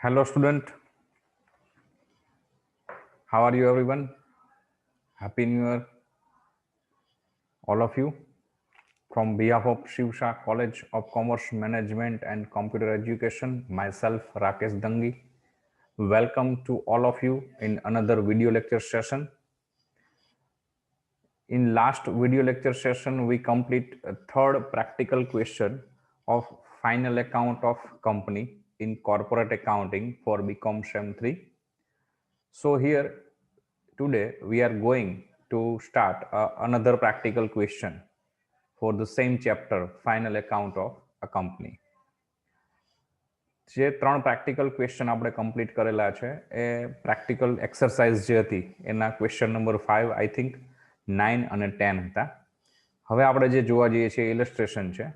Hello, student. How are you, everyone? Happy New Year, all of you. From behalf of Shivsha College of Commerce Management and Computer Education, myself Rakesh Dangi. Welcome to all of you in another video lecture session. In last video lecture session, we complete a third practical question of final account of company in corporate accounting for BCom SEM 3. So here today we are going to start another practical question for the same chapter, final account of a company. જે ત્રણ practical question આપણે complete કરેલા છે એ practical exercise જે હતી એના question number 5 I think 9 અને 10 હતા. હવે આપણે જે જોવા જઈએ છીએ ઇલસ્ટ્રેશન છે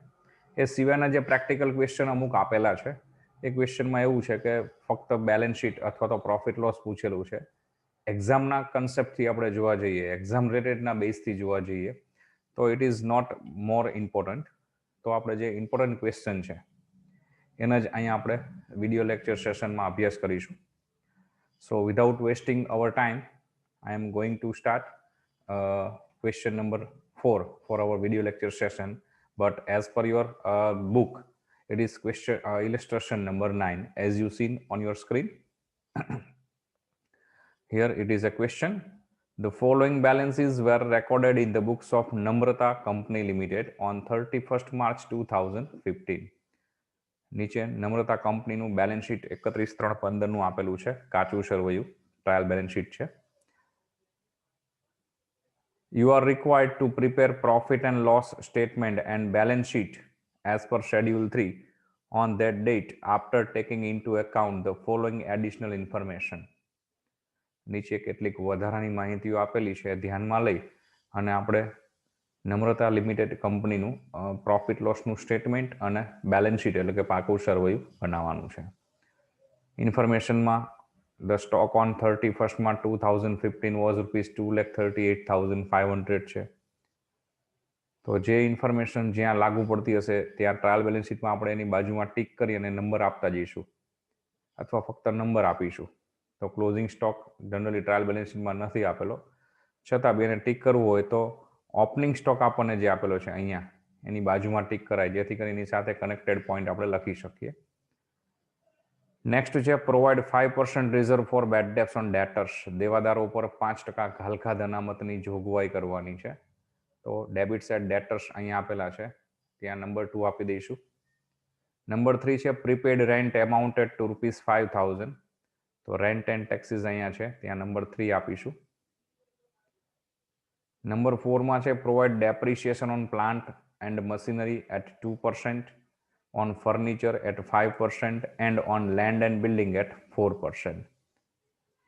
એ સિવાયના જે પ્રેક્ટિકલ ક્વેશ્ચન અમુક આપેલા છે એ ક્વેશ્ચનમાં એવું છે કે ફક્ત બેલેન્સ શીટ અથવા તો પ્રોફિટ લોસ પૂછેલું છે. એક્ઝામના કન્સેપ્ટથી આપણે જોવા જઈએ, એક્ઝામ રિલેટેડના બેઝથી જોવા જઈએ તો it is not more important. તો આપણે જે ઇમ્પોર્ટન્ટ ક્વેશ્ચન છે એના જ અહીંયા આપણે વિડીયો લેક્ચર સેશનમાં અભ્યાસ કરીશું. So without wasting our time I am going to start question number 4 for our video lecture session, but as per your book it is question illustration number 9 as you seen on your screen. Here it is a question. The following balances were recorded in the books of Namrata Company Limited on 31st March 2015. નીચે નમ્રતા કંપનીનું balance sheet 31/3/15 આપેલું છે, કાચું સરવૈયું trial balance sheet છે. You are required to prepare profit and loss statement and balance sheet as per schedule 3 on that date after taking into account the following additional information. નીચે કેટલીક વધારાની માહિતીઓ આપેલી છે, ધ્યાનમાં લઈ અને આપણે નમ્રતા લિમિટેડ કંપનીનું પ્રોફિટ લોસનું સ્ટેટમેન્ટ અને બેલેન્સ શીટ એટલે કે પાકું સરવૈયું બનાવવાનું છે. ઇન્ફોર્મેશનમાં the stock on 31st March 2015 was ₹2,38,500 છે. તો જે ઇન્ફોર્મેશન જ્યાં લાગુ પડતી હશે ત્યાં ટ્રાયલ બેલેન્સ શીટમાં આપણે એની બાજુમાં ટીક કરી અને નંબર આપતા જઈશું અથવા ફક્ત નંબર આપીશું. તો closing stock generally trial balance શીટમાં નથી આપેલો, છતાં બી એને ટીક કરવું હોય તો ઓપનિંગ સ્ટોક આપણને જે આપેલો છે અહીંયા એની બાજુમાં ટીક કરાય, જેથી કરીને એની સાથે કનેક્ટેડ પોઈન્ટ આપણે લખી શકીએ. નેક્સ્ટ છે provide 5% reserve for bad debts on debtors. દેવાદારો ઉપર 5% ઘાલખાદ અનામતની જોગવાઈ કરવાની છે. તો ડેબિટ સાઇડ ડેટર્સ અહીંયા આપેલા છે, ત્યાં નંબર 2 આપી દઈશું. નંબર 3 છે પ્રીપેડ રેન્ટ એમાઉન્ટેડ ટુ ₹5,000. તો રેન્ટ એન્ડ ટેક્સીસ અહીંયા છે, ત્યાં નંબર 3 આપીશું. નંબર 4માં છે provide depreciation on plant and machinery at 2%, on furniture at 5% and on land and building at 4%.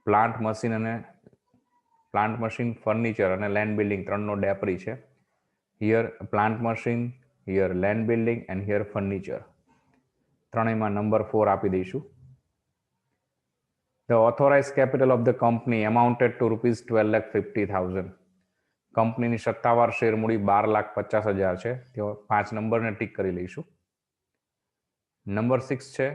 Plant machine furniture અને લેન્ડ બિલ્ડિંગ ત્રણનો ડેપરી છે. Here plant machine, here land building and here furniture, ત્રણેયમાં number 4 આપી દઈશું. The authorized capital of the company amounted to ₹12,50,000. કંપનીની સત્તાવાર share મૂડી 12,50,000 છે, તો 5 નંબરને ટીક કરી લઈશું. નંબર 6 છે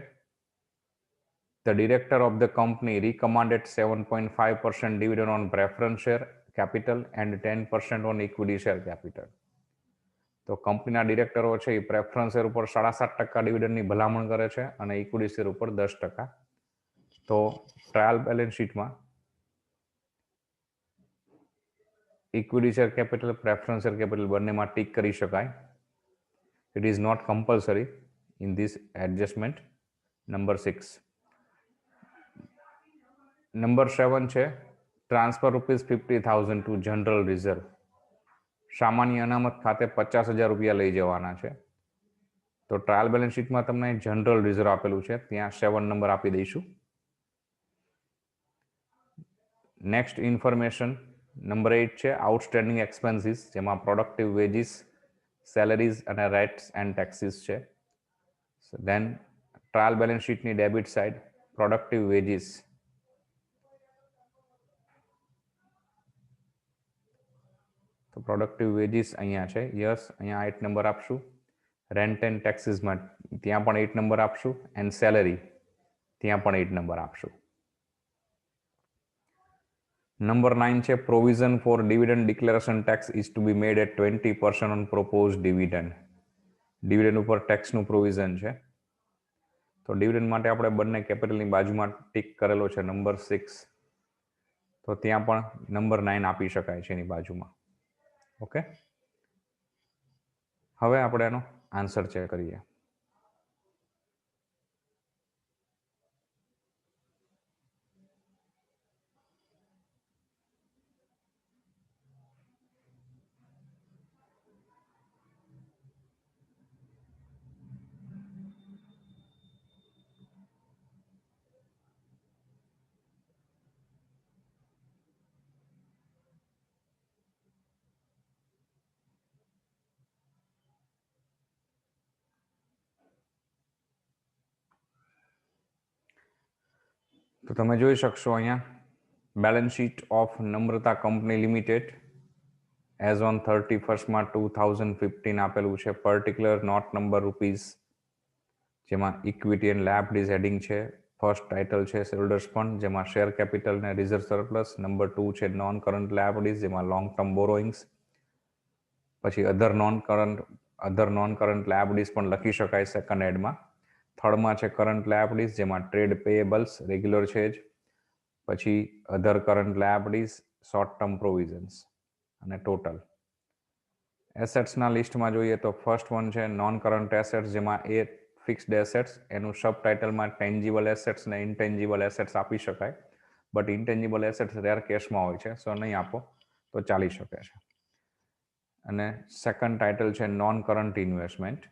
the director of the company recommended 7.5% dividend on preference share capital and 10% on equity share capital. તો કંપનીના ડિરેક્ટરો છે એ પ્રેફરન્સ શેર ઉપર 7.5% ડિવિડન્ડની ભલામણ કરે છે અને ઇક્વિટી શેર ઉપર 10%. તો ટ્રાયલ બેલેન્સ શીટમાં equity share capital, preference share capital બંનેમાં ટીક કરી શકાય. It is not compulsory in this adjustment. Number 6. Number 7 છે ટ્રાન્સફર ₹50,000 ટુ જનરલ રિઝર્વ. સામાન્ય અનામત ખાતે 50,000 રૂપિયા લઈ જવાના છે. તો ટ્રાયલ બેલેન્સ શીટમાં તમને જનરલ રિઝર્વ આપેલું છે, ત્યાં 7 નંબર આપી દઈશું. નેક્સ્ટ ઇન્ફોર્મેશન નંબર 8 છે આઉટસ્ટેન્ડિંગ એક્સપેન્સીસ, જેમાં પ્રોડક્ટિવ વેજીસ, સેલરીઝ અને રેટ્સ એન્ડ ટેક્સીસ છે. Then ટ્રાયલ બેલેન્સ શીટની ડેબિટ સાઇડ પ્રોડક્ટિવ વેજીસ. તો પ્રોડક્ટિવ વેજીસ અહીંયા છે, યસ અહીંયા 8 નંબર આપશું. રેન્ટ એન્ડ ટેક્સીસમાં ત્યાં પણ 8 નંબર આપશું. એન્ડ સેલરી ત્યાં પણ 8 નંબર આપશું. નંબર 9 છે provision for dividend declaration tax is to be made at 20% on propose dividend. Dividend ઉપર ટેક્સનું પ્રોવિઝન છે. તો ડિવિડન્ડ માટે આપણે બંને કેપિટલની બાજુમાં ટીક કરેલો છે નંબર 6. તો ત્યાં પણ નંબર 9 આપી શકાય છે એની બાજુમાં. ઓકે, હવે આપણે એનો આન્સર ચેક કરીએ. તો તમે જોઈ શકશો અહીંયા balance sheet of Namrata company limited as on 31 2015 આપેલું છે. પર્ટિક્યુલર નોટ નંબર રૂપીઝ, જેમાં ઇક્વિટી એન્ડ લાયબિલિટીઝ હેડિંગ છે. ફર્સ્ટ ટાઇટલ છે શેરહોલ્ડર્સ ફંડ, જેમાં શેર કેપિટલ ને રિઝર્વ સરપ્લસ. નંબર 2 છે નોન કરંટ લાયબિલિટીઝ, જેમાં લોંગ ટર્મ બોરોઇંગ્સ. પછી અધર નોન કરંટ લાયબિલિટીઝ પણ લખી શકાય સેકન્ડ હેડમાં. થર્ડમાં છે કરંટ લાયબિલિટીઝ, જેમાં ટ્રેડ પેયેબલ્સ રેગ્યુલર છે જ. પછી other current liabilities, short term provisions અને ટોટલ. એસેટ્સના લિસ્ટમાં જોઈએ તો ફર્સ્ટ વન છે નોન કરંટ એસેટ્સ, જેમાં એ ફિક્સ્ડ એસેટ્સ, એનું સબ ટાઇટલમાં ટેન્જિબલ એસેટ્સ ને ઇન્ટેન્જિબલ એસેટ્સ આપી શકાય. બટ ઇન્ટેન્જિબલ એસેટ્સ રેર કેસમાં હોય છે, સો નહીં આપો તો ચાલી શકે છે. અને સેકન્ડ ટાઇટલ છે નોન કરંટ ઇન્વેસ્ટમેન્ટ.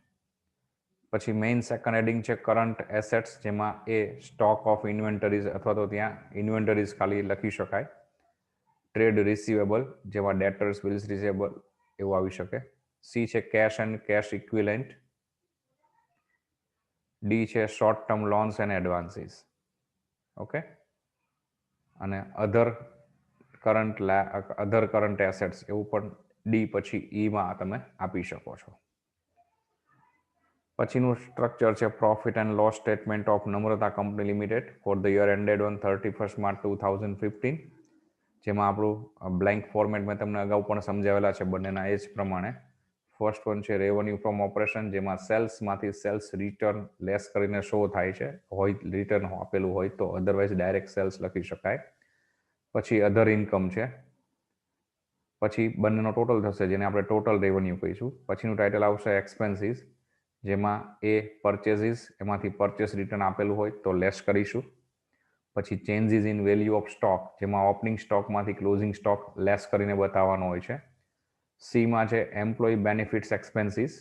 પછી મેઇન સેકન્ડ હેડિંગ છે કરંટ એસેટ્સ, જેમાં એ સ્ટોક ઓફ ઇન્વેન્ટરીઝ અથવા તો ત્યાં ઇન્વેન્ટરીઝ ખાલી લખી શકાય. ટ્રેડ રિસીવેબલ, જેમાં ડેટર્સ, બિલ્સ રિસીવેબલ એવું આવી શકે. સી છે cash and cash equivalent. D છે short term loans and advances. Okay, અને અધર કરંટ એસેટ્સ એવું પણ ડી પછી ઈમાં તમે આપી શકો છો. પછીનું સ્ટ્રક્ચર છે profit and loss statement of Namrata company limited for the year ended on 31 March 2015, જેમાં આપણું બ્લેન્ક ફોર્મેટ મેં તમને અગાઉ પણ સમજાવેલા છે બંનેના એ જ પ્રમાણે. ફર્સ્ટ વન છે રેવન્યુ ફ્રોમ ઓપરેશન, જેમાં સેલ્સમાંથી સેલ્સ રિટર્ન લેસ કરીને શો થાય છે. હોય રિટર્ન આપેલું હોય તો, અધરવાઇઝ ડાયરેક્ટ સેલ્સ લખી શકાય. પછી અધર ઇન્કમ છે. પછી બંનેનો ટોટલ થશે, જેને આપણે ટોટલ રેવન્યુ કહીશું. પછીનું ટાઇટલ આવશે એક્સપેન્સીસ, જેમાં એ પરચેઝીસ, એમાંથી પરચેસ રિટર્ન આપેલું હોય તો લેસ કરીશું. પછી changes in value of stock, જેમાં ઓપનિંગ સ્ટોકમાંથી ક્લોઝિંગ સ્ટોક લેસ કરીને બતાવવાનો હોય છે. સીમાં છે એમ્પ્લોયી બેનિફિટ્સ એક્સપેન્સીસ.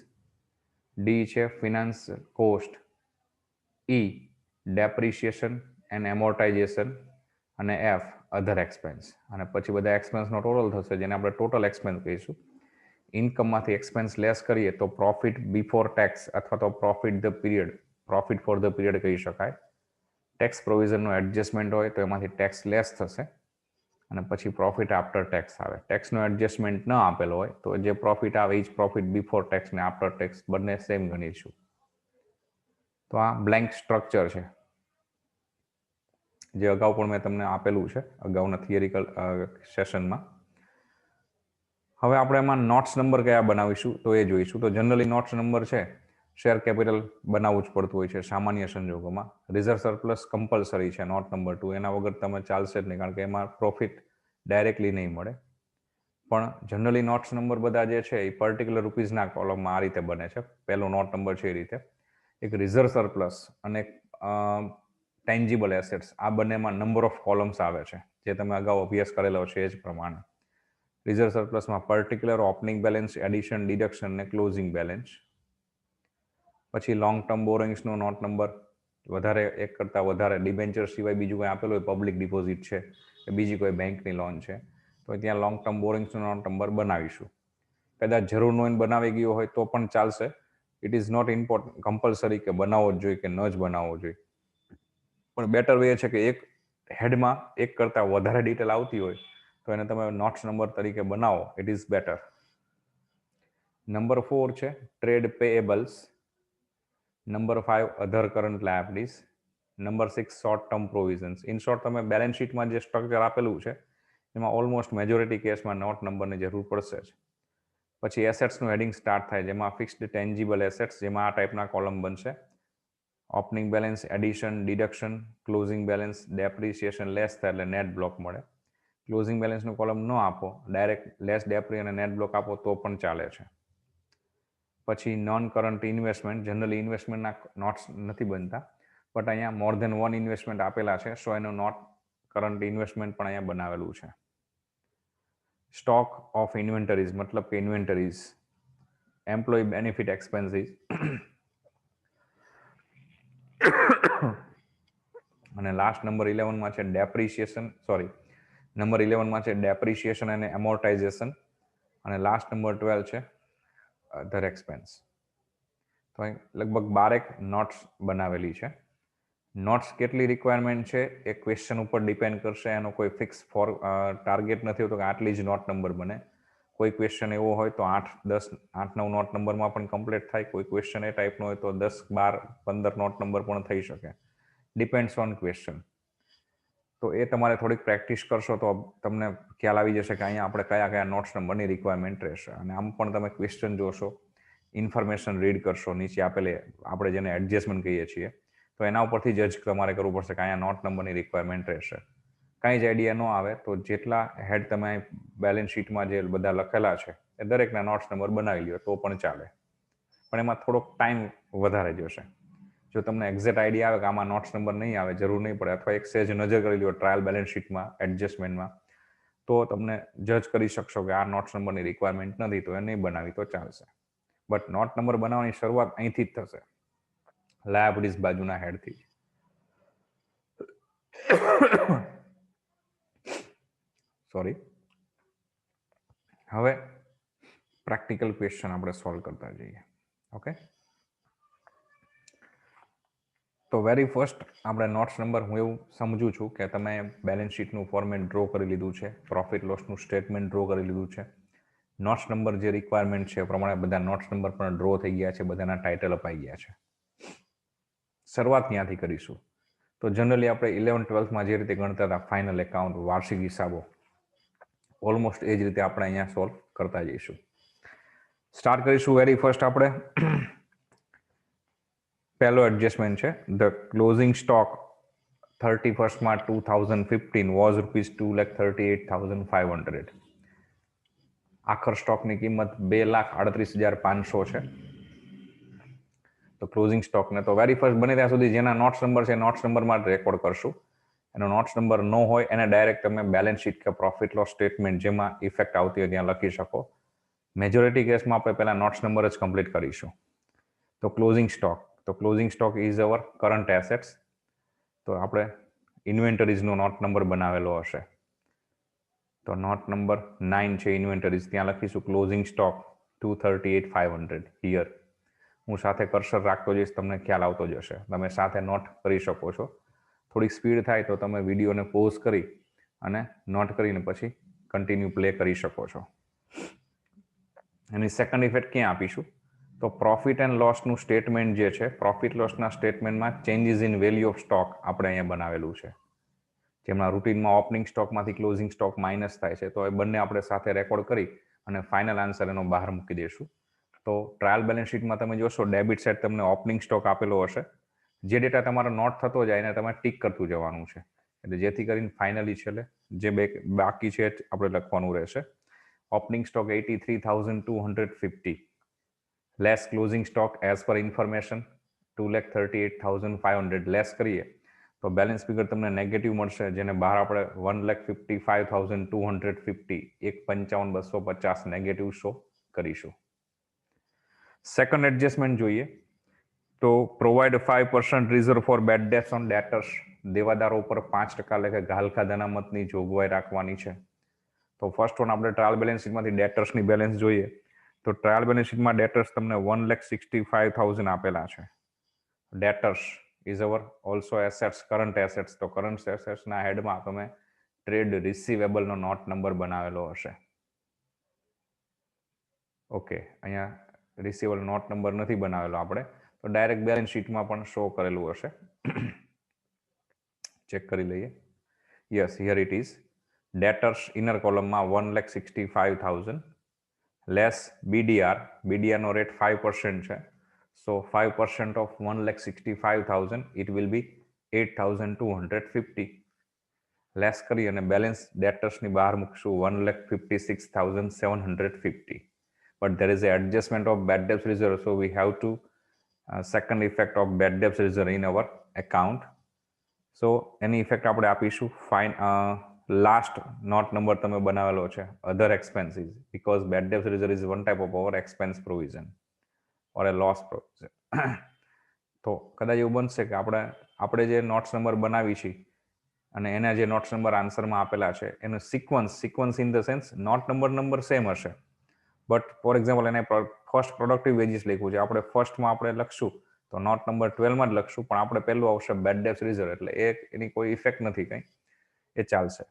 ડી છે finance cost. E depreciation and amortisation. અને એફ અધર એક્સપેન્સ. અને પછી બધા એક્સપેન્સનો ટોટલ થશે, જેને આપણે ટોટલ એક્સપેન્સ કહીશું. ઇન્કમમાંથી એક્સપેન્સ લેસ કરીએ તો પ્રોફિટ બિફોર ટેક્સ અથવા તો પ્રોફિટ ફોર ધ પીરિયડ કહી શકાય. ટેક્સ પ્રોવિઝનનું એડજસ્ટમેન્ટ હોય તો એમાંથી ટેક્સ લેસ થશે. અને પછી પ્રોફિટ આફ્ટર ટેક્સ આવે. ટેક્સનો એડજસ્ટમેન્ટ ન આપેલો હોય તો જે પ્રોફિટ આવે એ જ પ્રોફિટ બિફોર ટેક્સ ને આફ્ટર ટેક્સ બંને સેમ ગણીશું. તો આ બ્લેન્ક સ્ટ્રક્ચર છે, જે અગાઉ પણ મેં તમને આપેલું છે અગાઉના થિયરિકલ સેશનમાં. હવે આપણે એમાં નોટ્સ નંબર કયા બનાવીશું તો એ જોઈશું. તો જનરલી નોટ્સ નંબર છે શેર કેપિટલ બનાવવું જ પડતું હોય છે સામાન્ય સંજોગોમાં. રિઝર્વ સરપ્લસ કમ્પલસરી છે નોટ નંબર 2, એના વગર તમે ચાલશે જ નહીં, કારણ કે એમાં પ્રોફિટ ડાયરેક્ટલી નહીં મળે. પણ જનરલી નોટ્સ નંબર બધા જે છે એ પર્ટિક્યુલર રૂપીઝના કોલમમાં આ રીતે બને છે. પહેલો નોટ નંબર છે એ રીતે. એક રિઝર્વ સરપ્લસ અને ટેન્જિબલ એસેટ્સ, આ બંનેમાં નંબર ઓફ કોલમ્સ આવે છે, જે તમે અગાઉ અભ્યાસ કરેલો છે એ જ પ્રમાણે. રિઝર્વ સરપ્લસમાં particular opening balance, addition, deduction અને ક્લોઝિંગ બેલેન્સ. પછી લોંગ ટર્મ બોરોઇંગ્સનો નોટ નંબર, વધારે એક કરતાં વધારે ડિબેન્ચર સિવાય બીજું કંઈ આપેલું હોય, પબ્લિક ડિપોઝિટ છે કે બીજી કોઈ બેંકની લોન છે, તો ત્યાં લોંગ ટર્મ બોરોઇંગ્સનો નોટ નંબર બનાવીશું. કદાચ જરૂર ન હોય બનાવી ગયો હોય તો પણ ચાલશે. It is not important compulsory કે બનાવવો જ જોઈએ કે ન જ બનાવવો જોઈએ. પણ બેટર વે છે કે એક હેડમાં એક કરતાં વધારે ડિટેલ આવતી હોય તો એને તમે નોટ્સ નંબર તરીકે બનાવો, ઇટ ઇઝ બેટર. નંબર 4 છે trade payables. Number 5 other current liabilities. Number 6 short term provisions. In short તમે બેલેન્સ શીટમાં જે સ્ટ્રક્ચર આપેલું છે એમાં ઓલમોસ્ટ મેજોરિટી કેસમાં નોટ નંબરની જરૂર પડશે જ. પછી એસેટ્સનું હેડિંગ સ્ટાર્ટ થાય જેમાં ફિક્સ્ડ ટેન્જિબલ એસેટ્સ, જેમાં આ ટાઈપના કોલમ બનશે. Opening balance, addition, deduction, closing balance, depreciation less થાય એટલે નેટ બ્લોક મળે. ક્લોઝિંગ બેલેન્સનું કોલમ ન આપો, ડાયરેક્ટ લેસ ડેપ્રી અને નેટ બ્લોક આપો તો પણ ચાલે છે. પછી નોન કરંટ ઇન્વેસ્ટમેન્ટ, જનરલી ઇન્વેસ્ટમેન્ટના નોટ્સ નથી બનતા, બટ અહીંયા મોર ધેન વન ઇન્વેસ્ટમેન્ટ આપેલા છે, સો એનું નોટ કરંટ ઇન્વેસ્ટમેન્ટ પણ અહીંયા બનાવેલું છે. સ્ટોક ઓફ ઇન્વેન્ટરીઝ મતલબ કે ઇન્વેન્ટરીઝ, એમ્પ્લોય બેનિફિટ એક્સપેન્સીસ અને લાસ્ટ નંબર 11માં છે ડેપ્રિસિએશન, નંબર 11માં છે ડેપ્રિસિએશન અને એમોર્ટાઇઝેશન, અને લાસ્ટ નંબર 12 છે અધર એક્સપેન્સ. તો અહીં લગભગ 12 નોટ્સ બનાવેલી છે. નોટ્સ કેટલી રિક્વાયરમેન્ટ છે એ ક્વેશ્ચન ઉપર ડિપેન્ડ કરશે. એનો કોઈ ફિક્સ ટાર્ગેટ નથી હોતો કે આટલી જ નોટ નંબર બને. કોઈ ક્વેશ્ચન એવો હોય તો 8, 10, 8, 9 નોટ નંબરમાં પણ કમ્પ્લીટ થાય. કોઈ ક્વેશ્ચન એ ટાઈપનો હોય તો 10, 12, 15 નોટ નંબર પણ થઈ શકે. Depends on question. તો એ તમારે થોડીક પ્રેક્ટિસ કરશો તો તમને ખ્યાલ આવી જશે કે અહીંયા આપણે કયા કયા નોટ્સ નંબરની રિક્વાયરમેન્ટ રહેશે. અને આમ પણ તમે ક્વેશ્ચન જોશો, ઇન્ફોર્મેશન રીડ કરશો, નીચે આપેલી આપણે જેને એડજસ્ટમેન્ટ કહીએ છીએ, તો એના ઉપરથી જજ તમારે કરવું પડશે કે અહીંયા નોટ નંબરની રિક્વાયરમેન્ટ રહેશે. કાંઈ જ આઈડિયા ન આવે તો જેટલા હેડ તમે બેલેન્સ શીટમાં જે બધા લખેલા છે એ દરેકના નોટ્સ નંબર બનાવી લ્યો તો પણ ચાલે, પણ એમાં થોડોક ટાઈમ વધારે જશે. જો તમને એક્ઝેક્ટ આઈડિયા આવે કે આમાં નોટ્સ નંબર નહીં આવે, જરૂર નહીં પડે, અથવા એક સેજ નજર કરી લો ટ્રાયલ બેલેન્સ શીટમાં એડજસ્ટમેન્ટમાં, તો તમને જજ કરી શકશો કે આ નોટ્સ નંબરની રિક્વાયરમેન્ટ નથી તો એ નહીં બનાવી તો ચાલશે. બટ નોટ નંબર બનાવવાની શરૂઆત અહીંથી જ થશે, લાયબિલિટીઝ બાજુના હેડથી. સોરી. હવે પ્રેક્ટિકલ ક્વેશ્ચન આપણે સોલ્વ કરતા જઈએ. ઓકે, તો વેરી ફર્સ્ટ આપણે નોટ્સ નંબર, હું એવું સમજું છું કે તમે બેલેન્સ શીટનું ફોર્મેટ ડ્રો કરી લીધું છે, પ્રોફિટ લોસનું સ્ટેટમેન્ટ ડ્રો કરી લીધું છે. નોટ્સ નંબર જે રિક્વાયરમેન્ટ છે એ પ્રમાણે બધા નોટ્સ નંબર પણ ડ્રો થઈ ગયા છે, બધાના ટાઇટલ અપાઈ ગયા છે. શરૂઆત ત્યાંથી કરીશું. તો જનરલી આપણે 11, 12માં જે રીતે ગણતા હતા ફાઇનલ એકાઉન્ટ, વાર્ષિક હિસાબો, ઓલમોસ્ટ એ જ રીતે આપણે અહીંયા સોલ્વ કરતા જઈશું. સ્ટાર્ટ કરીશું વેરી ફર્સ્ટ આપણે. પહેલો એડજસ્ટમેન્ટ છે, ધ ક્લોઝિંગ સ્ટોક 31માં 2015 વોઝ ₹2,38,500. આખર સ્ટોકની કિંમત 2,38,500 છે. તો ક્લોઝિંગ સ્ટોકને તો વેરી ફર્સ્ટ બને ત્યાં સુધી જેના નોટ્સ નંબર છે નોટ્સ નંબરમાં રેકોર્ડ કરશું. એનો નોટ્સ નંબર ન હોય એને ડાયરેક્ટ તમે બેલેન્સ શીટ કે પ્રોફિટ લોસ સ્ટેટમેન્ટ જેમાં ઇફેક્ટ આવતી હોય ત્યાં લખી શકો. મેજોરિટી કેસમાં આપણે પહેલા નોટ્સ નંબર જ કમ્પ્લીટ કરીશું. તો closing stock is our current assets. તો આપણે ઇન્વેન્ટરીઝનો નોટ નંબર બનાવેલો હશે. તો નોટ નંબર 9 છે ઇન્વેન્ટરીઝ, ત્યાં લખીશું ક્લોઝિંગ સ્ટોક 238,500 હિયર. હું સાથે કર્સર રાખતો જઈશ, તમને ખ્યાલ આવતો જશે. તમે સાથે નોટ કરી શકો છો. થોડીક સ્પીડ થાય તો તમે વિડીયોને પોઝ કરી અને નોટ કરીને પછી કન્ટિન્યુ પ્લે કરી શકો છો. એની સેકન્ડ ઇફેક્ટ ક્યાં આપીશું? તો પ્રોફિટ એન્ડ લોસનું સ્ટેટમેન્ટ જે છે, પ્રોફિટ લોસના સ્ટેટમેન્ટમાં changes in value of stock આપણે અહીંયા બનાવેલું છે. જેમાં રૂટીનમાં ઓપનિંગ સ્ટોકમાંથી ક્લોઝિંગ સ્ટોક માઇનસ થાય છે, તો એ બંને આપણે સાથે રેકોર્ડ કરી અને ફાઇનલ આન્સર એનો બહાર મૂકી દઈશું. તો ટ્રાયલ બેલેન્સ શીટમાં તમે જોશો ડેબિટ સાઇડ તમને ઓપનિંગ સ્ટોક આપેલો હશે. જે ડેટા તમારો નોટ થતો જાય એને તમારે ટીક કરતું જવાનું છે, એટલે જેથી કરીને ફાઇનલી છેલ્લે જે બાકી છે આપણે લખવાનું રહેશે. Opening stock 83,250 less closing stock as per information 2,38,500 less કરીએ તો બેલેન્સ ફિગર તમને નેગેટિવ મળશે, જેને બહાર આપણે 1,55,250 1,55,250 નેગેટિવ શો કરીશું. સેકન્ડ એડજસ્ટમેન્ટ જોઈએ તો provide 5% reserve for bad debts on debtors. દેવાદારો ઉપર 5% લેખે ઘાલખાદ અનામતની જોગવાઈ રાખવાની છે. તો ફર્સ્ટ વન આપણે ટ્રાયલ બેલેન્સ શીટમાંથી ડેટર્સની બેલેન્સ જોઈએ તો ટ્રાયલ બેલેન્સ શીટમાં ડેટર્સ તમને 1,65,000 આપેલા છે. ડેટર્સ is our also assets, current assets. તો કરંટ એસેટ્સના હેડમાં તમે ટ્રેડ રિસીવેબલનો નોટ નંબર બનાવેલો હશે. ઓકે, અહીંયા રિસીવેબલ નોટ નંબર નથી બનાવેલો આપણે, તો ડાયરેક્ટ બેલેન્સ શીટમાં પણ શો કરેલું હશે. ચેક કરી લઈએ. Yes, here it is. ડેટર્સ inner કોલમમાં 1,65,000 લેસ BDR નો રેટ 5% છે. So 5% of 1,65,000 it will be 8,250. Less કરી અને બેલેન્સ ડેટર્સની બહાર મૂકશું 1,56,750. But there is adjustment of bed ડેબ્ટ reserve, so V have to second effect of bed ડેબ્ટ reserve in our account. So any effect આપણે આપીશું. Fine last not number તમે બનાવેલો છે અધર એક્સપેન્સીસ, બીકોઝ બેડ ડેબ્ટ reserve is one type of our expense provision or a loss provision. તો કદાચ એવું બનશે કે આપણે જે નોટ્સ નંબર બનાવી છે અને એના જે નોટ્સ નંબર આન્સરમાં આપેલા છે એનું sequence in the sense not number same હશે, બટ ફોર એક્ઝામ્પલ એને ફર્સ્ટ પ્રોડક્ટિવ વેજીસ લખ્યું છે, આપણે ફર્સ્ટમાં આપણે લખશું તો નોટ નંબર 12માં જ લખશું, પણ આપણે પહેલું આવશે બેડ ડેબ્ટ રિઝર્વ, એટલે એની કોઈ ઇફેક્ટ નથી કંઈ, એ ચાલશે.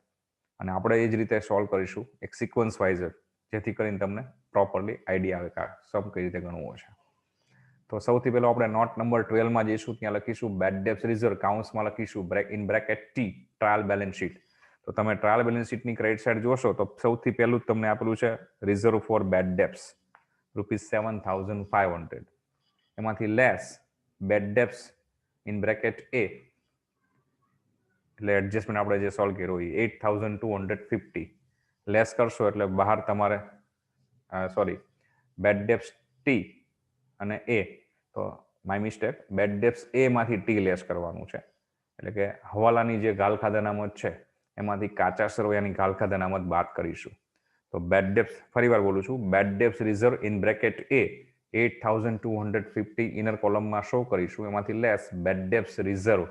અને આપણે એ જ રીતે સોલ્વ કરીશું એક સિક્વન્સ વાઇઝ, જેથી કરીને તમને પ્રોપરલી આઈડિયા આવે કે સમ કઈ રીતે ગણવું છે. તો સૌથી પહેલો આપણે નોટ નંબર 12માં જઈશું, ત્યાં લખીશું બેડ ડેબ્ટ રિઝર્વ, કાઉન્સમાં લખીશું in bracket T, trial balance sheet. તો તમે ટ્રાયલ બેલેન્સ શીટની ક્રેડિટ સાઇડ જોશો તો સૌથી પહેલું જ તમને આપેલું છે રિઝર્વ ફોર બેડ ડેબ્ટ્સ ₹7,500. એમાંથી less bad debts in bracket A, એટલે એડજસ્ટમેન્ટ આપણે જે સોલ્વ કર્યો એ 8,250 લેસ કરશો એટલે બહાર તમારે બેડ ડેબ્ટ્સ T અને A, તો માય મિસ્ટેક, બેડ ડેબ્ટ્સ A માંથી T લેસ કરવાનું છે, એટલે કે હવાલાની જે ગાલખાદ અનામત છે એમાંથી કાચા સરવૈયાની ગાલખાદ અનામત બાદ કરીશું. તો બેડ ડેબ્ટ્સ, ફરીવાર બોલું છું, bad debts reserve in bracket A 8,250 inner કોલમમાં શો કરીશું, એમાંથી less bad debts reserve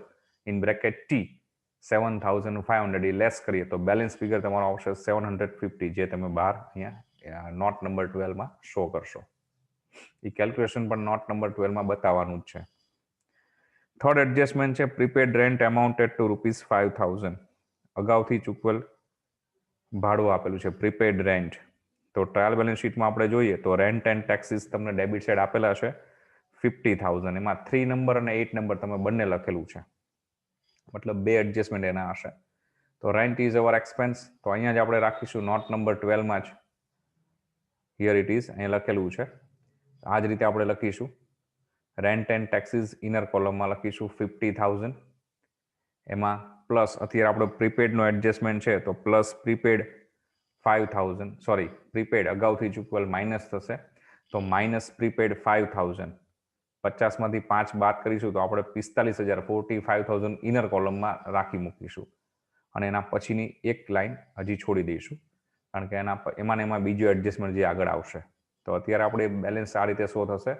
in bracket T 7,500 less કરીએ તો બેલેન્સ ફિગર તમારો આવશે 750, જે તમે બહાર અહીંયા નોટ નંબર 12માં શો કરશો. એ કેલ્ક્યુલેશન પણ નોટ નંબર 12માં બતાવવાનું જ છે. થર્ડ એડજસ્ટમેન્ટ છે પ્રીપેડ રેન્ટ એમાઉન્ટેડ ટુ ₹5,000. અગાઉથી ચૂકવેલ ભાડું આપેલું છે પ્રીપેડ રેન્ટ. તો ટ્રાયલ બેલેન્સ શીટમાં આપણે જોઈએ તો રેન્ટ એન્ડ ટેક્સીસ તમને ડેબિટ સાઇડ આપેલા છે 50,000, એમાં 3 નંબર અને 8 નંબર તમે બંને લખેલું છે, મતલબ બે એડજસ્ટમેન્ટ એના હશે. તો રેન્ટ ઇઝ અવર એક્સપેન્સ, તો અહીંયા જ આપણે રાખીશું નોટ નંબર 12માં જ. હિયર ઇટ ઇઝ, અહીંયા લખેલું છે, આ જ રીતે આપણે લખીશું. રેન્ટ એન્ડ ટેક્સીસ ઇનર કોલમમાં લખીશું 50,000, એમાં પ્લસ અત્યારે આપણો પ્રીપેડનો એડજસ્ટમેન્ટ છે તો પ્લસ પ્રીપેડ 5,000, પ્રીપેડ અગાઉથી ચૂકવેલ માઇનસ થશે, તો માઇનસ પ્રીપેડ 5,000. 50માંથી 5 બાદ કરીશું તો આપણે 45,000, 45,000 ઇનર કોલમમાં રાખી મૂકીશું, અને એના પછીની એક લાઈન હજી છોડી દઈશું, કારણ કે એમાં બીજો એડજસ્ટમેન્ટ જે આગળ આવશે. તો અત્યારે આપણે બેલેન્સ આ રીતે શો થશે.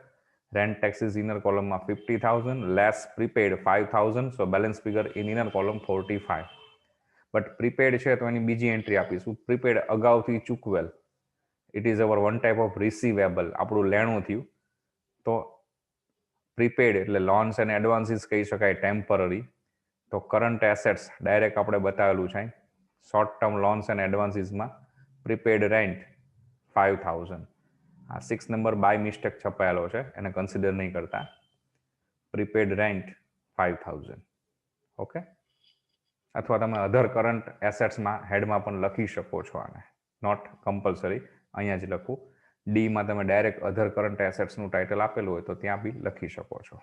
રેન્ટ ટેક્સીસ ઇનર કોલમમાં 50,000 less prepaid 5,000, so balance figure in inner column 45. But prepaid છે તો એની બીજી એન્ટ્રી આપીશું, પ્રીપેડ અગાઉથી ચૂકવેલ, it is our one type of receivable, આપણું લેણું થયું. તો પ્રીપેડ એટલે લોન્સ એન્ડ એડવાન્સીસ કહી શકાય ટેમ્પરરી. તો કરંટ એસેટ્સ ડાયરેક્ટ આપણે બતાવેલું છે શોર્ટ ટર્મ લોન્સ એન્ડ એડવાન્સીસમાં પ્રીપેડ રેન્ટ 5,000. આ 6 નંબર બાય મિસ્ટેક છપાયેલો છે, એને કન્સિડર નહીં કરતા. Prepaid rent 5,000. ઓકે, અથવા તમે અધર કરંટ એસેટ્સમાં હેડમાં પણ લખી શકો છો, આને નોટ કમ્પલસરી અહીંયા જ લખું. ડીમાં તમે ડાયરેક્ટ અધર કરંટ એસેટ્સનું ટાઇટલ આપેલું હોય તો ત્યાં બી લખી શકો છો.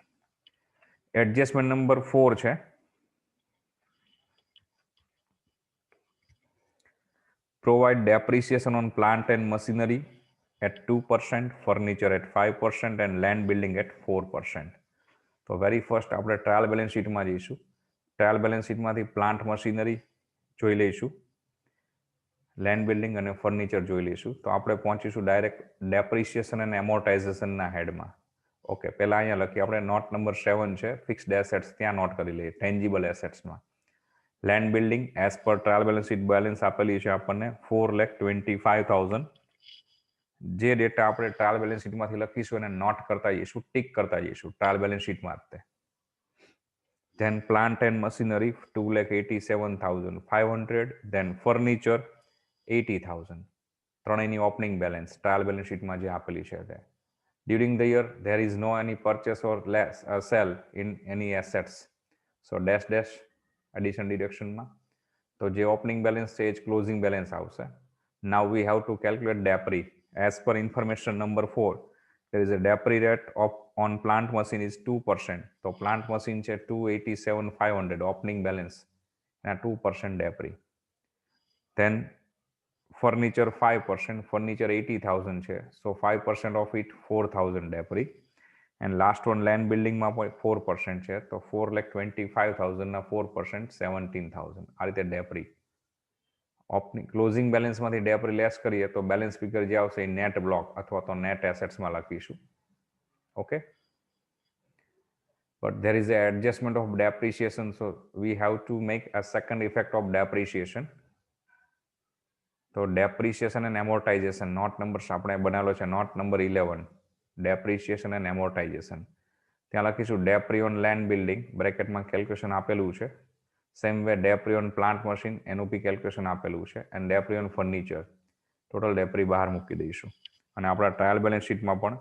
એડજસ્ટમેન્ટ નંબર 4 છે provide depreciation on plant and machinery at 2%, furniture at 5% and land building at 4%. તો વેરી ફર્સ્ટ આપણે ટ્રાયલ બેલેન્સ શીટમાં જઈશું. ટ્રાયલ બેલેન્સ શીટમાંથી પ્લાન્ટ મશીનરી જોઈ લઈશું, લેન્ડ બિલ્ડિંગ અને ફર્નિચર જોઈ લઈશું. તો આપણે પહોંચીશું ડાયરેક્ટ ડેપ્રિસિએશન અને એમોર્ટાઇઝેશનના હેડમાં. ઓકે, પહેલાં અહીંયા લખીએ આપણે નોટ નંબર 7 છે ફિક્સ્ડ એસેટ્સ, ત્યાં નોટ કરી લઈએ ટેન્જિબલ એસેટ્સમાં. Land building as per trial balance sheet balance આપેલી છે આપણને 4,25,000. જે ડેટા આપણે ટ્રાયલ બેલેન્સ શીટમાંથી લખીશું એને નોટ કરતા જઈશું, ટીક કરતા જઈશું ટ્રાયલ બેલેન્સ શીટમાં. Then plant and machinery 2,87,500, then furniture 80,000. ત્રણેયની ઓપનિંગ બેલેન્સ ટ્રાયલ બેલેન્સ શીટમાં જે આપેલી છે તે. During the year there is no any purchase or sale in any assets, so dash dash addition ડિડક્શનમાં. તો જે ઓપનિંગ બેલેન્સ છે એ જ ક્લોઝિંગ બેલેન્સ આવશે. Now we have to calculate depre. As per information number 4, there is a depre rate of on plant machine is 2%. તો plant machine છે 287,500 opening balance, એના 2% ડેપ્રી. ધેન ફર્નિચર 5%, ફર્નિચર 80,000 છે, so 5% of it 4,000 depre. And last one land બિલ્ડિંગમાં પણ 4% છે, તો 4,25,000 ના 4% 17,000. આ રીતે ડેપ્રી. ઓપનિંગ ક્લોઝિંગ બેલેન્સમાંથી ડેપ્રી લેસ કરીએ તો બેલેન્સ ફિગર જે આવશે એ નેટ બ્લોક અથવા તો નેટ એસેટ્સમાં લખીશું. Okay, but there is a adjustment of depreciation, so we have to make a second effect of depreciation. તો depreciation and amortization note number આપણે બનાવેલો છે note number 11, depreciation and amortization. ત્યાં લખીશું depre on land building, બ્રેકેટમાં calculation આપેલું છે. Same way depre on plant machine, એનું બી કેલ્ક્યુલેશન આપેલું છે. And depre on furniture, total depre બહાર મૂકી દઈશું. અને આપણા ટ્રાયલ બેલેન્સ શીટમાં પણ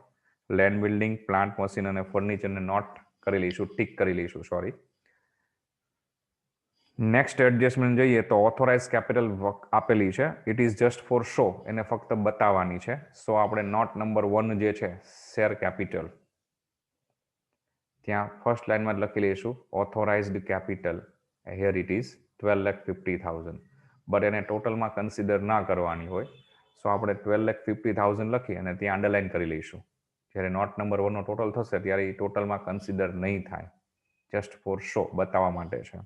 લેન્ડ બિલ્ડિંગ, પ્લાન્ટ મશીન અને ફર્નિચરને નોટ કરી લઈશું, ટીક કરી લઈશું, સોરી. નેક્સ્ટ એડજસ્ટમેન્ટ જોઈએ તો ઓથોરાઇઝ કેપિટલ આપેલી છે. It is just four show, એને ફક્ત બતાવવાની છે. સો આપણે નોટ નંબર 1 જે છે શેર કેપિટલ, ત્યાં ફર્સ્ટ લાઇનમાં જ લખી લઈશું authorised capital. Here it is 12,50,000, but એને ટોટલમાં કન્સિડર ના કરવાની હોય, સો આપણે 12,50,000 લખી અને ત્યાં અંડરલાઇન કરી લઈશું. જ્યારે નોટ નંબર 1 નો ટોટલ થશે ત્યારે એ ટોટલમાં કન્સિડર નહીં થાય, જસ્ટ ફોર શો, બતાવવા માટે છે.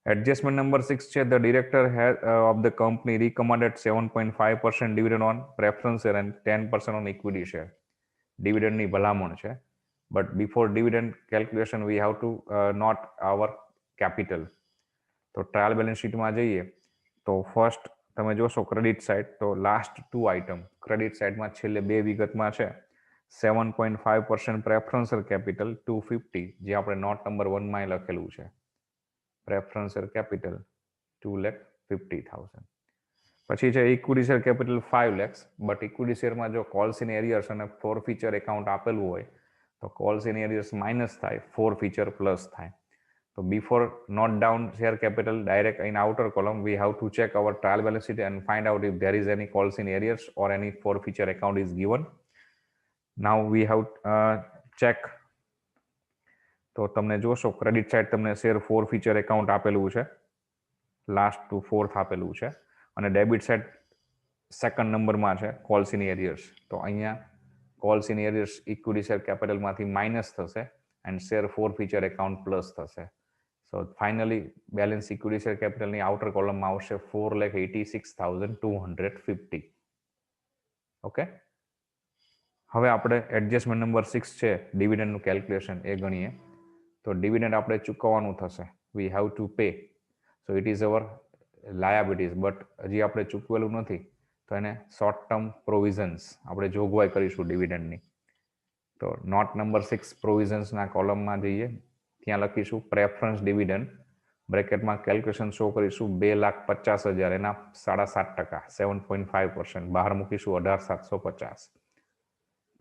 એડજસ્ટમેન્ટ નંબર 6 છે the director of the company recommended 7.5% dividend on preference share and 10% on equity share. ડિવિડન્ડની ભલામણ છે, but before dividend calculation we have to note our capital. તો ટ્રાયલ બેલેન્સ શીટમાં જઈએ તો ફર્સ્ટ તમે જોશો ક્રેડિટ સાઇડ, તો લાસ્ટ 2 આઇટમ ક્રેડિટ સાઇડમાં છેલ્લે 2 વિગતમાં છે 7.5% પ્રેફરન્સર કેપિટલ 250, જે આપણે નોટ નંબર 1 માં લખેલું છે. Preference capital 2,50,000. પછી છે equity share capital 5 lakhs, but equity શેરમાં જો કોલ્સ ઇન એરિયર્સ અને ફોર ફીચર એકાઉન્ટ આપેલું હોય તો કોલ્સ ઇન એરિયર્સ માઇનસ થાય, ફોર ફીચર પ્લસ થાય. તો before note down share capital direct in outer column we have to check our trial balance sheet and find out if there is any calls in arrears or any forfeiture account is given. Now we have check. તો તમને જોશો credit side તમને share forfeiture account આપેલું છે, last two fourth આપેલું છે. અને debit side second નંબરમાં છે કોલ્સ ઇન એરિયર્સ. તો અહીંયા calls in arrears equity share કેપિટલમાંથી માઇનસ થશે and share forfeiture account plus થશે. So finally balance equity share કેપિટલની આઉટર કોલમમાં આવશે 4,86,250. ઓકે, હવે આપણે એડજસ્ટમેન્ટ નંબર 6 છે ડિવિડન્ડનું કેલ્ક્યુલેશન એ ગણીએ. તો ડિવિડન્ડ આપણે ચૂકવવાનું થશે, we have to pay. So it is our liabilities, but હજી આપણે ચૂકવેલું નથી, તો એને શોર્ટ ટર્મ પ્રોવિઝન્સ આપણે જોગવાઈ કરીશું ડિવિડન્ડની. તો નોટ નંબર 6 પ્રોવિઝન્સના કોલમમાં જઈએ, ત્યાં લખીશું પ્રેફરન્સ ડિવિડન્ડ, બ્રેકેટમાં કેલ્ક્યુલેશન શો કરીશું 2,50,000, એના 7.5%, 7.5% બહાર મૂકીશું 18,750.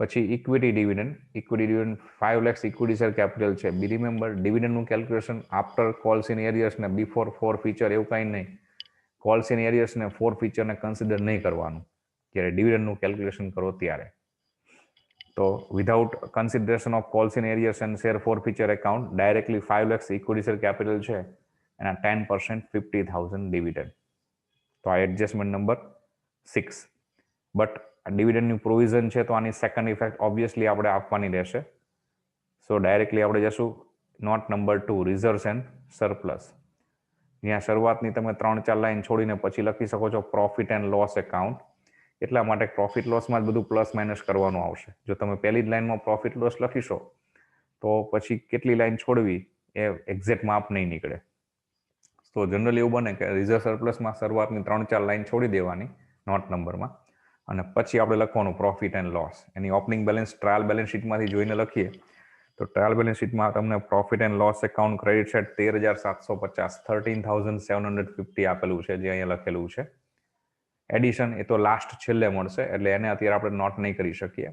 પછી equity dividend, equity dividend 5 lakhs equity share capital છે. બી રિમેમ્બર ડિવિડન્ડનું calculation after calls in arrears ને બિફોર ફોર ફીચર એવું કાંઈ નહીં. કોલ્સ ઇન એરિયર્સ ને ફોર ફીચરને કન્સિડર નહીં કરવાનું જ્યારે ડિવિડન્ડનું કેલ્ક્યુલેશન કરો ત્યારે. તો without consideration of calls in arrears and share forfeiture account directly 5 lakhs equity share capital છે, એના 10% 50,000 ડિવિડન્ડ. તો આ એડજસ્ટમેન્ટ નંબર 6. બટ ડિવિડન્ડની પ્રોવિઝન છે તો આની સેકન્ડ ઇફેક્ટ ઓબ્વિયસલી આપણે આપવાની રહેશે. સો ડાયરેક્ટલી આપણે જશું note number 2 reserves and surplus. જ્યાં શરૂઆતની તમે 3-4 લાઈન છોડીને પછી લખી શકો છો પ્રોફિટ એન્ડ લોસ એકાઉન્ટ. એટલા માટે પ્રોફિટ લોસમાં જ બધું પ્લસ માઇનસ કરવાનું આવશે. જો તમે પહેલી જ લાઈનમાં પ્રોફિટ લોસ લખીશો તો પછી કેટલી લાઈન છોડવી એ એક્ઝેક્ટ માપ નહીં નીકળે. તો જનરલી એવું બને કે રિઝર્વ સરપ્લસમાં શરૂઆતની 3-4 લાઈન છોડી દેવાની નોટ નંબરમાં, અને પછી આપણે લખવાનું પ્રોફિટ એન્ડ લોસ. એની ઓપનિંગ બેલેન્સ ટ્રાયલ બેલેન્સ શીટમાંથી જોઈને લખીએ તો ટ્રાયલ બેલેન્સ શીટમાં તમને profit and loss account credit side 13,750, 13,750 આપેલું છે, જે અહીંયા લખેલું છે. એડિશન એ તો લાસ્ટ છેલ્લે મળશે, એટલે એને અત્યારે આપણે નોટ નહીં કરી શકીએ.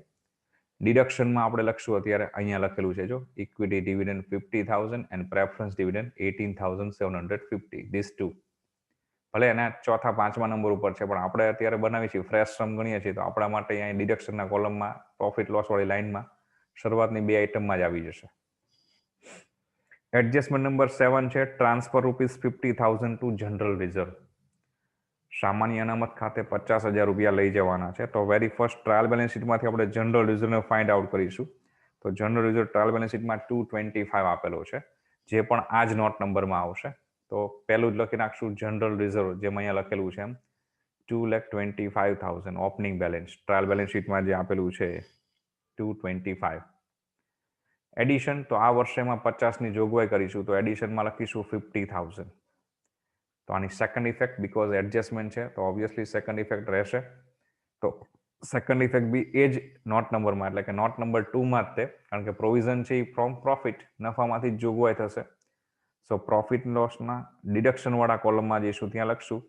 ડિડક્શનમાં આપણે લખશું અત્યારે અહીંયા લખેલું છે જો equity dividend 50,000 and preference dividend 18,750 this two. ભલે એના ચોથા પાંચમા નંબર ઉપર છે પણ આપણે અત્યારે બનાવી છીએ ફ્રેશ સમ ગણીએ છીએ તો આપણા માટે અહીંયા ડિડક્શનના કોલમમાં પ્રોફિટ લોસ વાળી લાઇનમાં શરૂઆતની બે આઇટમમાં જ આવી જશે. એડજસ્ટમેન્ટ નંબર 7 છે ટ્રાન્સફર ₹50,000 ટુ જનરલ રિઝર્વ. સામાન્ય અનામત ખાતે 50,000 રૂપિયા લઈ જવાના છે. તો વેરી ફર્સ્ટ ટ્રાયલ બેલેન્સ શીટમાંથી આપણે જનરલ રિઝર્વને ફાઇન્ડ આઉટ કરીશું. તો જનરલ રિઝર્વ ટ્રાયલ બેલેન્સ શીટમાં 225 આપેલો છે, જે પણ આ જ નોટ નંબરમાં આવશે. તો પહેલું જ લખી નાખશું જનરલ રિઝર્વ, જેમ અહીંયા લખેલું છે એમ 2,25,000 ઓપનિંગ બેલેન્સ. ટ્રાયલ બેલેન્સ શીટમાં જે આપેલું છે 225. એડિશન તો આ વર્ષેમાં 50ની જોગવાઈ કરીશું, તો એડિશનમાં લખીશું 50,000. તો આની સેકન્ડ ઇફેક્ટ, બીકોઝ એડજસ્ટમેન્ટ છે તો ઓબ્વિયસલી સેકન્ડ ઇફેક્ટ રહેશે. તો સેકન્ડ ઇફેક્ટ બી એ જ નોટ નંબરમાં, એટલે કે નોટ નંબર 2માં જ તે, કારણ કે પ્રોવિઝન છે એ ફ્રોમ પ્રોફિટ, નફામાંથી જ જોગવાઈ થશે. સો પ્રોફિટ લોસના ડિડક્શનવાળા કોલમમાં જઈશું, ત્યાં લખશું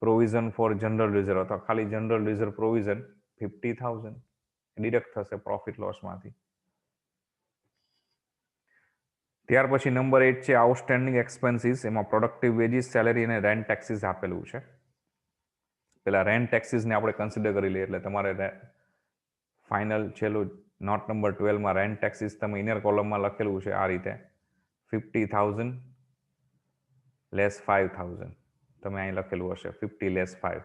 પ્રોવિઝન ફોર જનરલ રિઝર્વ, તો ખાલી જનરલ રિઝર્વ પ્રોવિઝન 50,000 ડિડક્ટ થશે પ્રોફિટ લોસમાંથી. ત્યાર પછી નંબર 8 છે આઉટસ્ટેન્ડિંગ એક્સપેન્સીસ. એમાં પ્રોડક્ટિવ વેજીસ, સેલેરી અને રેન્ટ ટેક્સીસ આપેલું છે. પેલા રેન્ટ ટેક્સીસને આપણે કન્સિડર કરી લઈએ, એટલે તમારે ફાઇનલ છેલ્લું નોટ નંબર 12માં રેન્ટ ટેક્સીસ તમે ઇનર કોલમમાં લખેલું છે આ રીતે 50,000 લેસ 5,000. તમે અહીં લખેલું હશે 50 લેસ 5.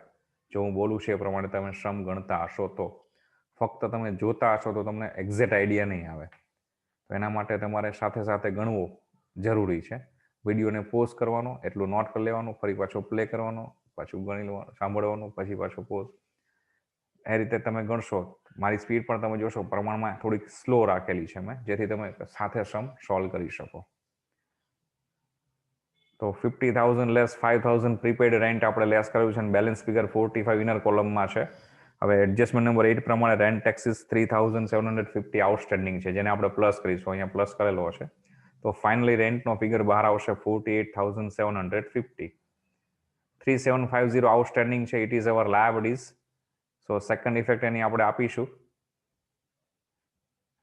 જો હું બોલું છું એ પ્રમાણે તમે શ્રમ ગણતા હશો તો, ફક્ત તમે જોતા હશો તો તમને એક્ઝેક્ટ આઈડિયા નહીં આવે. તો એના માટે તમારે સાથે સાથે ગણવું જરૂરી છે. વિડીયોને પોઝ કરવાનો, એટલું નોટ કરી લેવાનું, ફરી પાછો પ્લે કરવાનો, પાછું ગણી લેવાનું, સાંભળવાનું, પછી પાછો પોઝ. એ રીતે તમે ગણશો. મારી સ્પીડ પણ તમે જોશો પ્રમાણમાં થોડીક સ્લો રાખેલી છે મેં, જેથી તમે સાથે સમ સોલ્વ કરી શકો. તો 50,000 લેસ 5,000 પ્રીપેડ રેન્ટ આપણે લેસ કર્યું છે અને બેલેન્સ ફિગર 45 ઇનર કોલમમાં છે. હવે એડજસ્ટમેન્ટ નંબર 8 પ્રમાણે રેન્ટ ટેક્સીસ 3,750 આઉટસ્ટેન્ડિંગ છે, જેને આપણે પ્લસ કરીશું, અહીંયા પ્લસ કરેલો હશે. તો ફાઇનલી રેન્ટનો ફિગર બહાર આવશે 48,750. 3,750 આઉટસ્ટેન્ડિંગ છે, it is our liabilities. So second effect એની આપણે આપીશું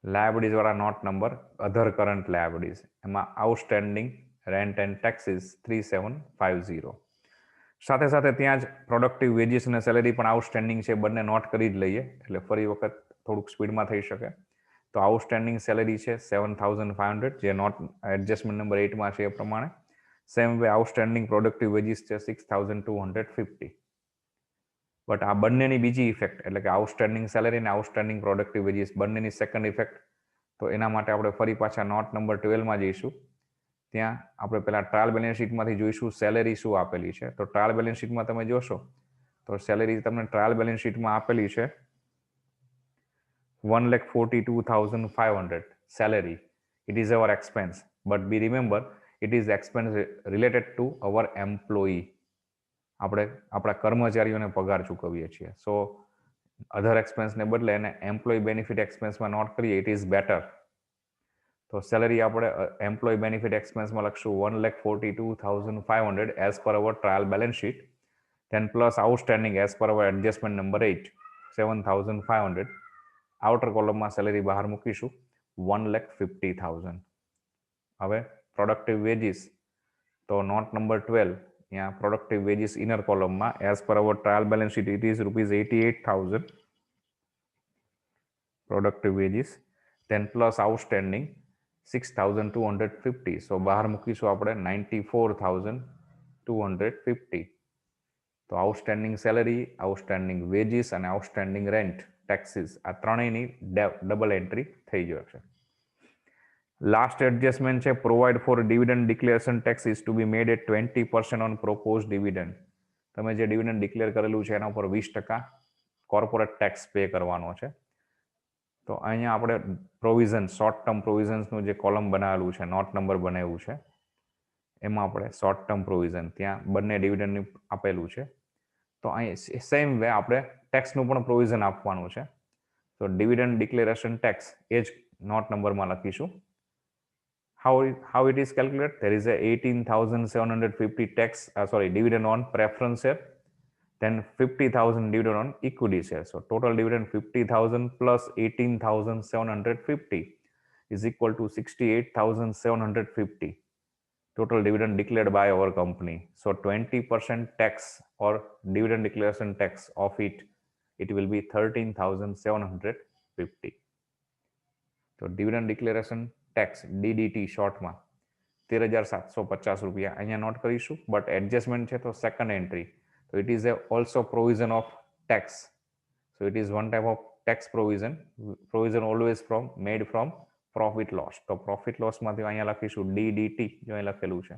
લાયબિલિટીઝ વાળા note number other current liabilities, એમાં આઉટસ્ટેન્ડિંગ રેન્ટ એન્ડ ટેક્સીસ 3,750. સાથે સાથે ત્યાં જ પ્રોડક્ટિવ વેજીસ અને સેલેરી પણ આઉટસ્ટેન્ડિંગ છે, બંને નોટ કરી જ લઈએ, એટલે ફરી વખત થોડુંક સ્પીડમાં થઈ શકે. તો આઉટસ્ટેન્ડિંગ સેલેરી છે 7,500, જે નોટ એડજસ્ટમેન્ટ નંબર 8માં છે એ પ્રમાણે. Same way outstanding productive wages છે 6,250. બટ આ બંનેની બીજી ઇફેક્ટ, એટલે કે આઉટસ્ટેન્ડિંગ સેલેરી અને આઉટસ્ટેન્ડિંગ પ્રોડક્ટિવ વેજીસ બંનેની સેકન્ડ ઇફેક્ટ, તો એના માટે આપણે ફરી પાછા નોટ નંબર 12માં જઈશું. ત્યાં આપણે પહેલાં ટ્રાયલ બેલેન્સ શીટમાંથી જોઈશું સેલેરી શું આપેલી છે. તો ટ્રાયલ બેલેન્સ શીટમાં તમે જોશો તો સેલેરી તમને ટ્રાયલ બેલેન્સ શીટમાં આપેલી છે 1,42,500 salary. It is our expense, but be remember it is expense related to our employee. આપણે આપણા કર્મચારીઓને પગાર ચૂકવીએ છીએ. સો અધર એક્સપેન્સને બદલે એને એમ્પ્લોય બેનિફિટ એક્સપેન્સમાં નોટ કરીએ, ઇટ ઇઝ બેટર. તો સેલેરી આપણે એમ્પ્લોય બેનિફિટ એક્સપેન્સમાં લખશું 1,42,500 as per our trial balance sheet. Then plus outstanding as per our adjustment number 8 7,500. Outer કોલમમાં સેલેરી બહાર મૂકીશું 1,50,000. હવે પ્રોડક્ટિવ વેજીસ, તો નોટ નંબર 12 यहाँ प्रोडक्टिव वेजीस इनर कॉलम में as per our trial balance sheet it is ₹88,000 productive wages. Then plus outstanding 6,250. सो बहार मूकीशुं आपणे 94,250. तो आउटस्टेन्डिंग सेलरी, आउटस्टेन्डिंग वेजीस और आउटस्टेन्डिंग रेન્ટ टेक्सीस आ त्रणेयनी डबल एंट्री थई जशे. लास्ट एडजस्टमेंट है provide for dividend declaration tax is to be made at 20% on propose dividend. તમે જે dividend declare કરેલું છે એના ઉપર 20% કોર્પોરેટ ટેક્સ પે કરવાનો છે. તો અહીંયા આપણે પ્રોવિઝન, શોર્ટ ટર્મ પ્રોવિઝન્સનું જે કોલમ બનાવેલું છે, નોટ નંબર બનાવ્યું છે, એમાં આપણે શોર્ટ ટર્મ પ્રોવિઝન ત્યાં બંને ડિવિડન્ડની આપેલું છે. તો અહીં સેમ વે આપણે ટેક્સનું પણ પ્રોવિઝન આપવાનું છે. તો ડિવિડન્ડ ડિક્લેરેશન ટેક્સ એ જ નોટ નંબરમાં લખીશું. How it is calculated? There is a 18,750 dividend on preference share. Then 50,000 dividend on equity share. So total dividend 50,000 plus 18,750 is equal to 68,750. Total dividend declared by our company. So 20% tax or dividend declaration tax of it will be 13,750. તો dividend declaration tax DDT શોર્ટમાં 13,750 રૂપિયા અહીંયા not કરીશું. But adjustment છે તો second entry, તો it is also provision of tax. So it is one type of tax provision always made from profit loss. તો profit લોસમાંથી અહીંયા લખીશું ડીડીટી, જો અહીં લખેલું છે.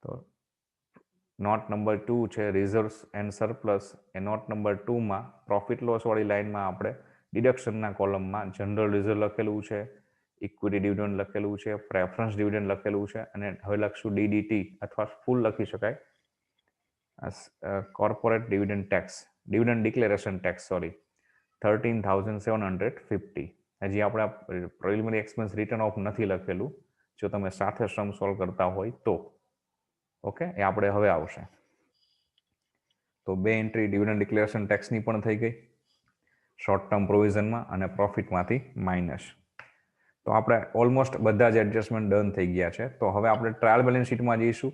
તો નોટ નંબર 2 છે રિઝર્વ્સ એન્ડ સરપ્લસ, એ નોટ નંબર 2માં પ્રોફિટ લોસ વાળી લાઈનમાં આપણે ડિડક્શનના કોલમમાં જનરલ રિઝર્વ લખેલું છે, ઇક્વિટી ડિવિડન્ડ લખેલું છે, પ્રેફરન્સ ડિવિડન્ડ લખેલું છે, અને હવે લખશું ડીડીટી અથવા ફૂલ લખી શકાય corporate dividend tax, dividend declaration tax, sorry, 13,750. હજી આપણે પ્રિલિમિનરી એક્સપેન્સ રિટર્ન ઓફ નથી લખેલું, જો તમે સાથે સમ સોલ્વ કરતા હોય તો. ઓકે, એ આપણે હવે આવશે. તો બે એન્ટ્રી ડિવિડન્ડ ડિક્લેરેશન ટેક્સની પણ થઈ ગઈ શોર્ટ ટર્મ પ્રોવિઝનમાં અને પ્રોફિટમાંથી માઇનસ. તો આપણે ઓલમોસ્ટ બધા જ એડજસ્ટમેન્ટ ડન થઈ ગયા છે. તો હવે આપણે ટ્રાયલ બેલેન્સ શીટમાં જઈશું,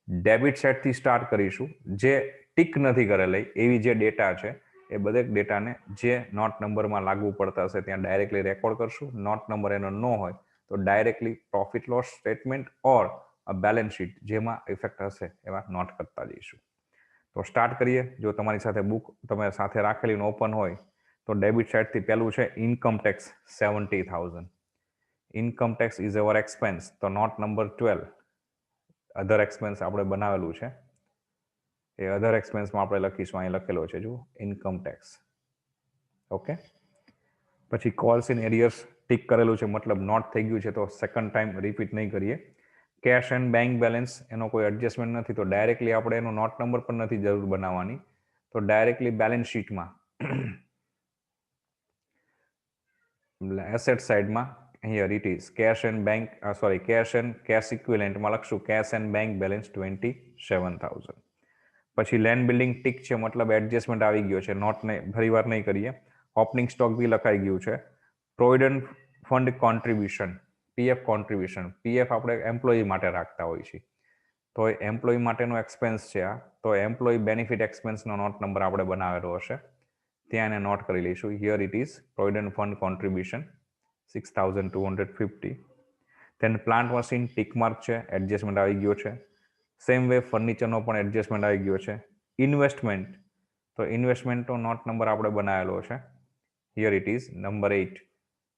ડેબિટ સાઇડથી સ્ટાર્ટ કરીશું. જે ટીક નથી કરેલી એવી જે ડેટા છે એ દરેક ડેટાને જે નોટ નંબરમાં લાગુ પડતા હશે ત્યાં ડાયરેક્ટલી રેકોર્ડ કરશું. નોટ નંબર એનો ન હોય તો ડાયરેક્ટલી પ્રોફિટ લોસ સ્ટેટમેન્ટ ઓર બેલેન્સ શીટ જેમાં ઇફેક્ટ હશે એવા નોટ કરતા જઈશું. તો સ્ટાર્ટ કરીએ. જો તમારી સાથે બુક તમે સાથે રાખેલી ઓપન હોય તો ડેબિટ સાઇડથી પહેલું છે income tax 70,000. Income tax is our expense. તો નોટ નંબર 12 અધર એક્સપેન્સ આપણે બનાવેલું છે, એ અધર એક્સપેન્સમાં આપણે લખીશું, અહીં લખેલો છે જો ઇન્કમ ટેક્સ. ઓકે, પછી કોલ્સ ઇન એરિયર્સ ટીક કરેલું છે, મતલબ નોટ થઈ ગયું છે, તો સેકન્ડ ટાઈમ રિપીટ નહીં કરીએ. કેશ એન્ડ બેંક બેલેન્સ એનો કોઈ એડજસ્ટમેન્ટ નથી, તો ડાયરેક્ટલી આપણે એનો નોટ નંબર પણ નથી જરૂર બનાવવાની, તો ડાયરેક્ટલી બેલેન્સ શીટમાં એસેટ સાઇડમાં here it is cash and bank cash and cash ઇક્વિવેલન્ટમાં લખશું કેશ એન્ડ બેંક બેલેન્સ 27,000. પછી લેન્ડ બિલ્ડિંગ ટીક છે, મતલબ એડજસ્ટમેન્ટ આવી ગયો છે, નોટને ફરીવાર નહીં કરીએ. ઓપનિંગ સ્ટોક બી લખાઈ ગયું છે. Provident fund contribution, PF contribution, PF આપણે એમ્પ્લોયી માટે રાખતા હોઈએ છીએ, તો એમ્પ્લોયી માટેનો એક્સપેન્સ છે આ, તો એમ્પ્લોયી બેનિફિટ એક્સપેન્સનો નોટ નંબર આપણે બનાવેલો હશે, ત્યાં એને નોટ કરી લઈશું. Here it is provident fund contribution 6,250. Then plant machine tick mark છે, એડજસ્ટમેન્ટ આવી ગયો છે. સેમ વે ફર્નિચરનો પણ એડજસ્ટમેન્ટ આવી ગયો છે. ઇન્વેસ્ટમેન્ટ, તો ઇન્વેસ્ટમેન્ટનો નોટ નંબર આપણે બનાવેલો છે. Here it is number 8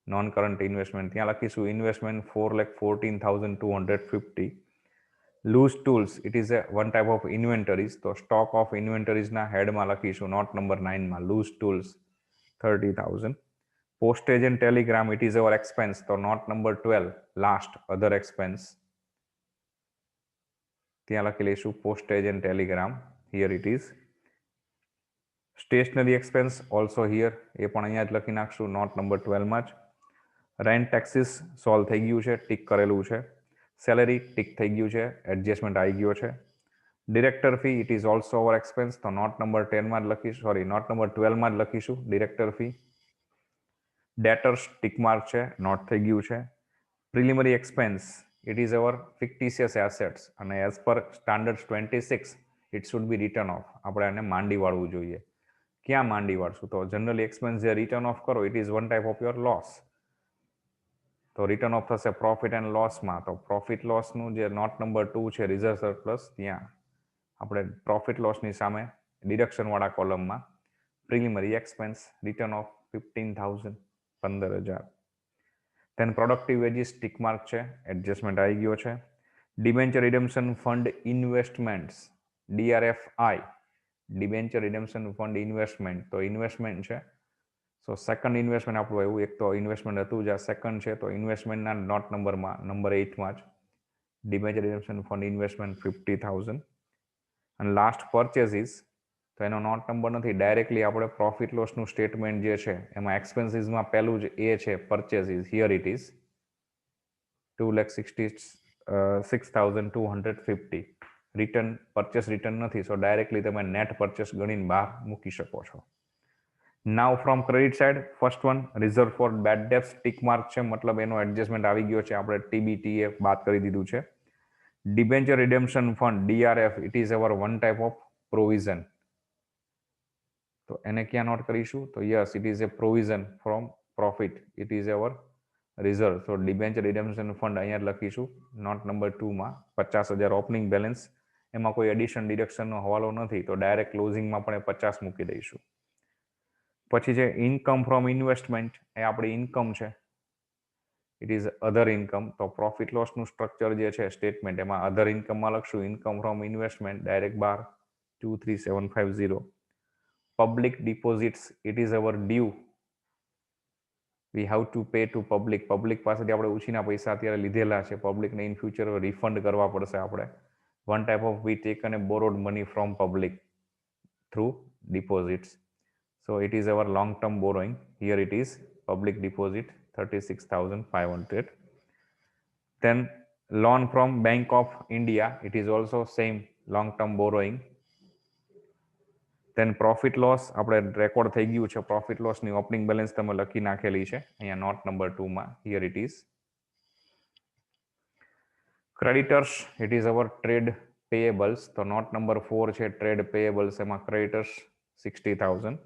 non current investment, ત્યાં લખીશું investment 4,14,250. Loose tools, it is one type of inventories, તો સ્ટોક ઓફ ઇન્વેન્ટરીઝના હેડમાં લખીશું નોટ નંબર 9માં loose tools 30,000. Postage and telegram, it is our expense, તો note number 12 last other expense, ત્યાં લખી લઈશું postage and telegram. Here it is stationery expense also here, એ પણ અહીંયા જ લખી નાખશું નોટ નંબર 12માં જ. રેન્ટ ટેક્સીસ સોલ્વ થઈ ગયું છે, ટીક કરેલું છે. સેલેરી ટીક થઈ ગયું છે, એડજસ્ટમેન્ટ આવી ગયો છે. Director fee, it is also our expense, તો નોટ નંબર 10માં જ લખીશું, નોટ નંબર 12માં જ લખીશું director fee. Debtors tick mark છે, નોટ થઈ ગયું છે. Preliminary expense, it is our fictitious assets, અને as per standard 26 it should be written off, આપણે એને માંડી વાળવું જોઈએ. ક્યાં માંડી વાળશું? તો જનરલી એક્સપેન્સ જે રિટર્ન ઓફ કરો it is one type of your loss, તો રિટર્ન ઓફ થશે પ્રોફિટ એન્ડ લોસમાં. તો પ્રોફિટ લોસનું જે નોટ નંબર 2 છે રિઝર્વ સરપ્લસ, ત્યાં આપણે પ્રોફિટ લોસની સામે ડિડક્શન વાળા કોલમમાં preliminary expense written off 15,000, 15,000. Then productive wages tick mark છે, એડજસ્ટમેન્ટ આવી ગયો છે. Debenture redemption fund investments, DRFI, debenture redemption fund investment, તો ઇન્વેસ્ટમેન્ટ છે. સો સેકન્ડ ઇન્વેસ્ટમેન્ટ આપણું એવું, એક તો ઇન્વેસ્ટમેન્ટ હતું જ, આ સેકન્ડ છે, તો ઇન્વેસ્ટમેન્ટના નોટ નંબરમાં નંબર 8માં જ ડિબેન્ચર રિડેમ્પશન ફંડ ઇન્વેસ્ટમેન્ટ 50,000. અને લાસ્ટ પરચેસીસ, તો એનો નોટ નંબર નથી, ડાયરેક્ટલી આપણે પ્રોફિટ લોસનું સ્ટેટમેન્ટ જે છે એમાં એક્સપેન્સીસમાં પહેલું જ એ છે purchases. Here it is 2,66,250. Return purchase return નથી, સો ડાયરેક્ટલી તમે નેટ પરચેસ ગણીને બહાર મૂકી શકો છો. Now from credit side, first one reserve for bad debts, tick mark છે, મતલબ એનો એડજસ્ટમેન્ટ આવી ગયો છે, આપણે TBTF બાદ કરી દીધું છે. Debenture redemption fund DRF, it is our one type of provision, તો એને ક્યાં નોટ કરીશું? તો yes, it is a provision from profit, it is our reserve. તો ડિબેન્ચર રિડેમ્પશન ફંડ અહીંયા લખીશું નોટ નંબર 2 માં. 50,000 ઓપનિંગ બેલેન્સ, એમાં કોઈ એડિશન ડિડક્શનનો હવાલો નથી, તો ડાયરેક્ટ ક્લોઝિંગમાં પણ 50 મૂકી દઈશું. પછી છે ઇન્કમ ફ્રોમ ઇન્વેસ્ટમેન્ટ, એ આપણી ઇન્કમ છે, ઇટ ઇઝ અધર ઇન્કમ. તો પ્રોફિટ લોસનું સ્ટ્રક્ચર જે છે સ્ટેટમેન્ટ, એમાં અધર ઇન્કમમાં લખશું ઇન્કમ ફ્રોમ ઇન્વેસ્ટમેન્ટ, ડાયરેક્ટ બાર 23750. Public deposits, it is our due, we have to pay to public. Public પાસેથી આપણે ઉછીના પૈસા અત્યારે લીધેલા છે, પબ્લિકને ઇન ફ્યુચર રિફંડ કરવા પડશે આપણે. One type of we take અને borrowed money from public through deposits. So it is our long term borrowing. Here it is public deposit 36,500. Then loan from Bank of India, it is also same long term borrowing. Then profit loss આપણે record થઈ ગયું છે, profit loss ની opening balance તમે લખી નાખેલી છે અહીંયા નોટ નંબર 2 માં. Here it is. Creditors, it is our trade payables, તો નોટ નંબર 4 છે ટ્રેડ પેયેબલ્સ, એમાં creditors 60,000.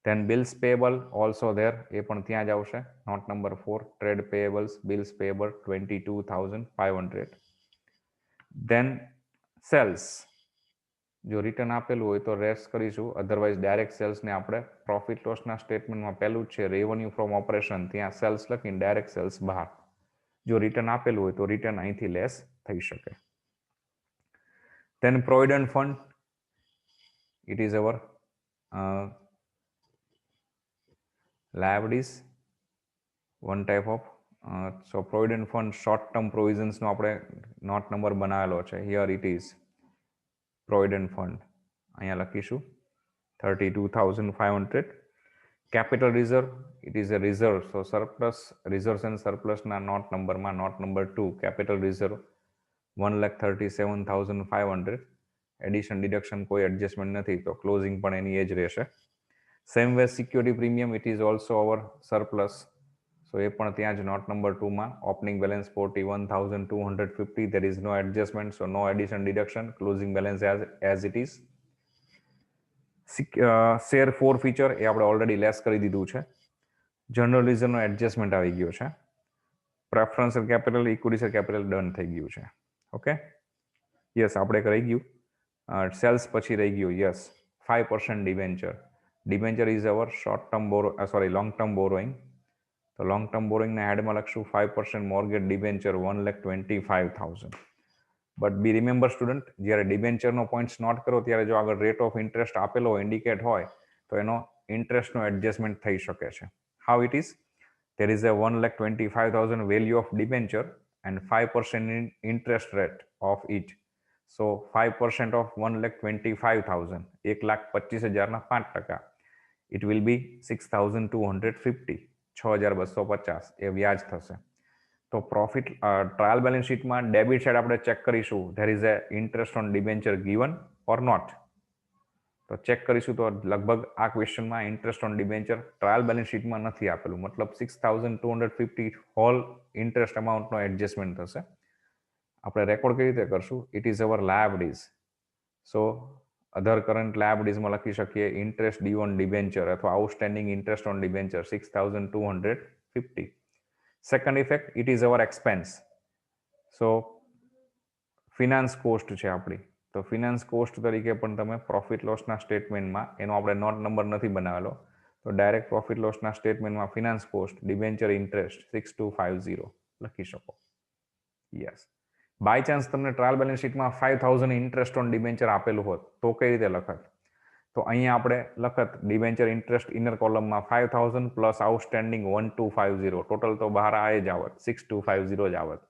Then bills payable also there, એ પણ ત્યાં જ આવશે note number 4, trade payables, bills payable 22,500. Then sales, જો રિટર્ન આપેલું હોય તો રેસ કરીશું, અધરવાઇઝ ડાયરેક્ટ સેલ્સને આપણે પ્રોફિટ લોસના સ્ટેટમેન્ટમાં પહેલું જ છે રેવન્યુ ફ્રોમ ઓપરેશન, ત્યાં સેલ્સ લખીને ડાયરેક્ટ સેલ્સ બહાર. જો રિટર્ન આપેલું હોય તો રિટર્ન અહીંથી લેસ થઈ શકે. Then provident fund, it is our liabilities, one type of so provident fund short term provisions નો આપણે નોટ નંબર બનાવેલો છે. Here it is provident fund, અહીંયા લખીશું 32,500. capital reserve, it is a reserve, so surplus, reserves and surplus ના note નંબરમાં note number 2 capital reserve 1,37,500. Addition deduction કોઈ adjustment નથી, તો ક્લોઝિંગ પણ એની એ જ રહેશે. Same way security premium, it is also our surplus, so એ પણ ત્યાં જ નોટ નંબર 2 માં. Opening balance 41,250, there is no adjustment, so no addition deduction, closing balance as it is. Share forfeiture, એ આપણે ઓલરેડી લેસ કરી દીધું છે. જનરલ રિઝર્વનો એડજસ્ટમેન્ટ આવી ગયો છે. Preferential capital, equity share capital done થઈ ગયું છે. ઓકે, યસ, આપણે એક રહી ગયું સેલ્સ, પછી રહી ગયું yes 5% debenture. Debenture is our short term long term borrowing, તો લોંગ ટર્મ બોરોઈંગના હેડમાં લખશું 5% mortgage debenture 1,25,000. But be remember student, જ્યારે ડિબેન્ચરનો પોઈન્ટ્સ નોટ કરો ત્યારે જો આગળ રેટ ઓફ ઇન્ટરેસ્ટ આપેલો ઇન્ડિકેટ હોય તો એનો ઇન્ટરેસ્ટનો એડજસ્ટમેન્ટ થઈ શકે છે. How it is? there is a 1,25,000 value of debenture and 5% interest rate of it. So 5% of 1,25,000, 1,25,000 5%, it will be 6,250, 6,250 એ વ્યાજ થશે. તો પ્રોફિટ ટ્રાયલ બેલેન્સ શીટમાં ડેબિટ સાઇડ આપણે ચેક કરીશું, there is a interest on debenture given or not. તો check કરીશું તો લગભગ આ ક્વેશ્ચનમાં interest on debenture trial balance શીટમાં નથી આપેલું, મતલબ 6,250 હોલ ઇન્ટરેસ્ટ અમાઉન્ટનો એડજસ્ટમેન્ટ થશે. આપણે રેકોર્ડ કઈ રીતે કરશું? It is our liabilities, so other current લાયબિલિટીઝમાં લખી શકીએ ઇન્ટરેસ્ટ ડ્યુ ઓન ડિબેન્ચર અથવા outstanding interest on debenture 6,250. Second effect, it is our expense, so finance cost છે આપણી, તો ફિનાન્સ કોસ્ટ તરીકે પણ તમે પ્રોફિટ લોસના સ્ટેટમેન્ટમાં, એનો આપણે નોટ નંબર નથી બનાવેલો, તો ડાયરેક્ટ પ્રોફિટ લોસના સ્ટેટમેન્ટમાં ફિનાન્સ કોસ્ટ ડિબેન્ચર ઇન્ટરેસ્ટ 6,250 લખી શકો. યસ, બાય ચાન્સ તમને ટ્રાયલ બેલેન્સ શીટમાં 5,000 ઇન્ટરેસ્ટ ઓન ડિબેન્ચર આપેલું હોત તો કઈ રીતે લખત? તો અહીંયા આપણે લખત ડિબેન્ચર ઇન્ટરેસ્ટ ઇનર કોલમમાં 5,000 પ્લસ આઉટસ્ટેન્ડિંગ 1,250, ટોટલ તો બહાર આ જ આવત 6,250 જ આવત,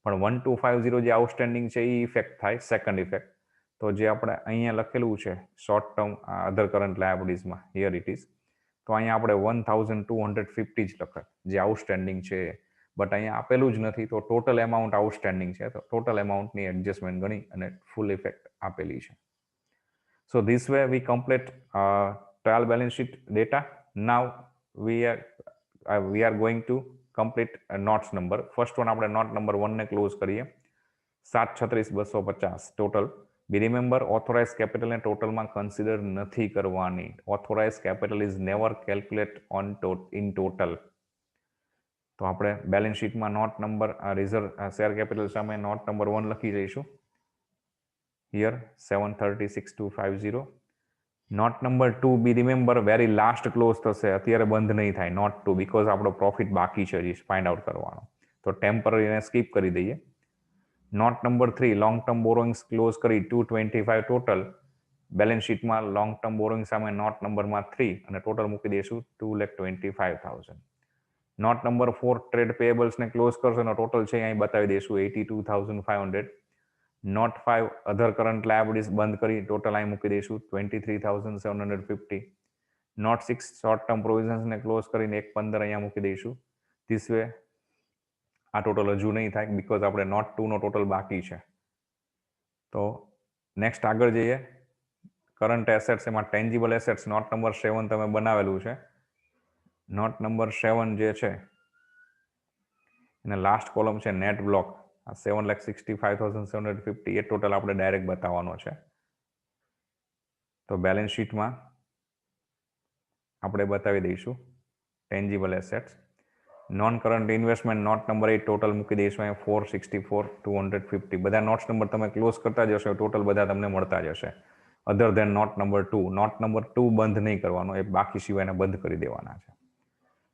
પણ 1,250 જે આઉટસ્ટેન્ડિંગ છે એ ઇફેક્ટ થાય સેકન્ડ ઇફેક્ટ. તો જે આપણે અહીંયા લખેલું છે શોર્ટ ટર્મ અધર કરંટ લાયબિલિટીઝમાં, હિયર ઇટ ઇઝ, તો અહીંયા આપણે 1,250 જ લખત જે આઉટસ્ટેન્ડિંગ છે. બટ અહીંયા આપેલું જ નથી, તો ટોટલ એમાઉન્ટ આઉટસ્ટેન્ડિંગ છે, તો ટોટલ એમાઉન્ટની એડજસ્ટમેન્ટ ગણી અને ફૂલ ઇફેક્ટ આપેલી છે. So this way we complete trial balance sheet data. Now we are going to complete notes number. First one આપણે note number 1 ને ક્લોઝ કરીએ. 736,250 total. Be remember authorise capital ને ટોટલમાં કન્સિડર નથી કરવાની. Authorise capital is never calculate in total. તો આપણે balance શીટમાં note number reserve share capital સામે નોટ નંબર 1 લખી જઈશું. Here 736,250. Note number 2 be remember very last close થશે, અત્યારે બંધ નહીં થાય નોટ 2, બીકોઝ આપણો પ્રોફિટ બાકી છે હજી ફાઇન્ડ આઉટ કરવાનો, તો ટેમ્પરરીને સ્કીપ કરી દઈએ. Note number 3 long term borrowings close કરી 225 ટોટલ. બેલેન્સ શીટમાં લોંગ ટર્મ બોરોઇંગ સામે નોટ નંબરમાં 3 અને ટોટલ મૂકી દઈશું 2,25,000. નોટ નંબર 4 ટ્રેડ પેએબલ્સને ક્લોઝ કરશો અને ટોટલ છે અહીં બતાવી દઈશું 82,500. નોટ 5 અધર કરંટ લાયબિલિટીઝ બંધ કરી ટોટલ અહીં મૂકી દઈશું 23,750. નોટ 6 શોર્ટ ટર્મ પ્રોવિઝન્સને ક્લોઝ કરીને 1,15 અહીંયા મૂકી દઈશું. ધીસ વે આ ટોટલ હજુ નહીં થાય બીકોઝ આપણે નોટ 2 નો ટોટલ બાકી છે. તો નેક્સ્ટ આગળ જઈએ. કરંટ એસેટ્સ, એમાં ટેન્જિબલ એસેટ્સ નોટ નંબર 7 તમે બનાવેલું છે. નોટ નંબર 7 જે છે એને લાસ્ટ કોલમ છે નેટ બ્લોક, 7,65,750 એ ટોટલ આપણે ડાયરેક્ટ બતાવવાનો છે. તો બેલેન્સ શીટમાં આપણે બતાવી દઈશું tangible assets. Non current investment note number 8 total મૂકી દઈશું અહીંયા 464,250. બધા નોટ્સ નંબર તમે ક્લોઝ કરતા જશો ટોટલ બધા તમને મળતા જશે, other than note number 2. Note number 2 બંધ નહીં કરવાનો, એ બાકી સિવાયને બંધ કરી દેવાના છે.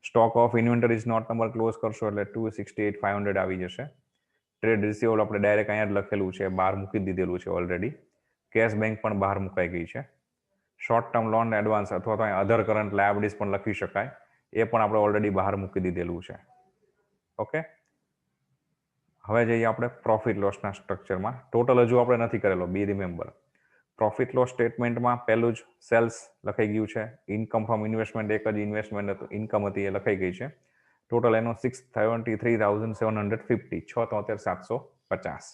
Stock of inventories note number close કરશો એટલે 268,500 આવી જશે. ટ્રેડ રિસીવેબલ આપણે ડાયરેક્ટ અહીંયા જ લખેલું છે, બહાર મૂકી દીધેલું છે ઓલરેડી. કેશ બેંક પણ બહાર મુકાઈ ગઈ છે. શોર્ટ ટર્મ લોન એડવાન્સ અથવા તો અહીં અધર કરંટ લાયબિલિટીઝ પણ લખી શકાય, એ પણ આપણે ઓલરેડી બહાર મૂકી દીધેલું છે. ઓકે, હવે જઈએ આપણે પ્રોફિટ લોસના સ્ટ્રક્ચરમાં. ટોટલ હજુ આપણે નથી કરેલો, બી રિમેમ્બર. પ્રોફિટ લોસ સ્ટેટમેન્ટમાં પહેલું જ સેલ્સ લખાઈ ગયું છે. ઇન્કમ ફ્રોમ ઇન્વેસ્ટમેન્ટ એક જ ઇન્વેસ્ટમેન્ટ ઇન્કમ હતી એ લખાઈ ગઈ છે. ટોટલ એનો 673,750, 673,750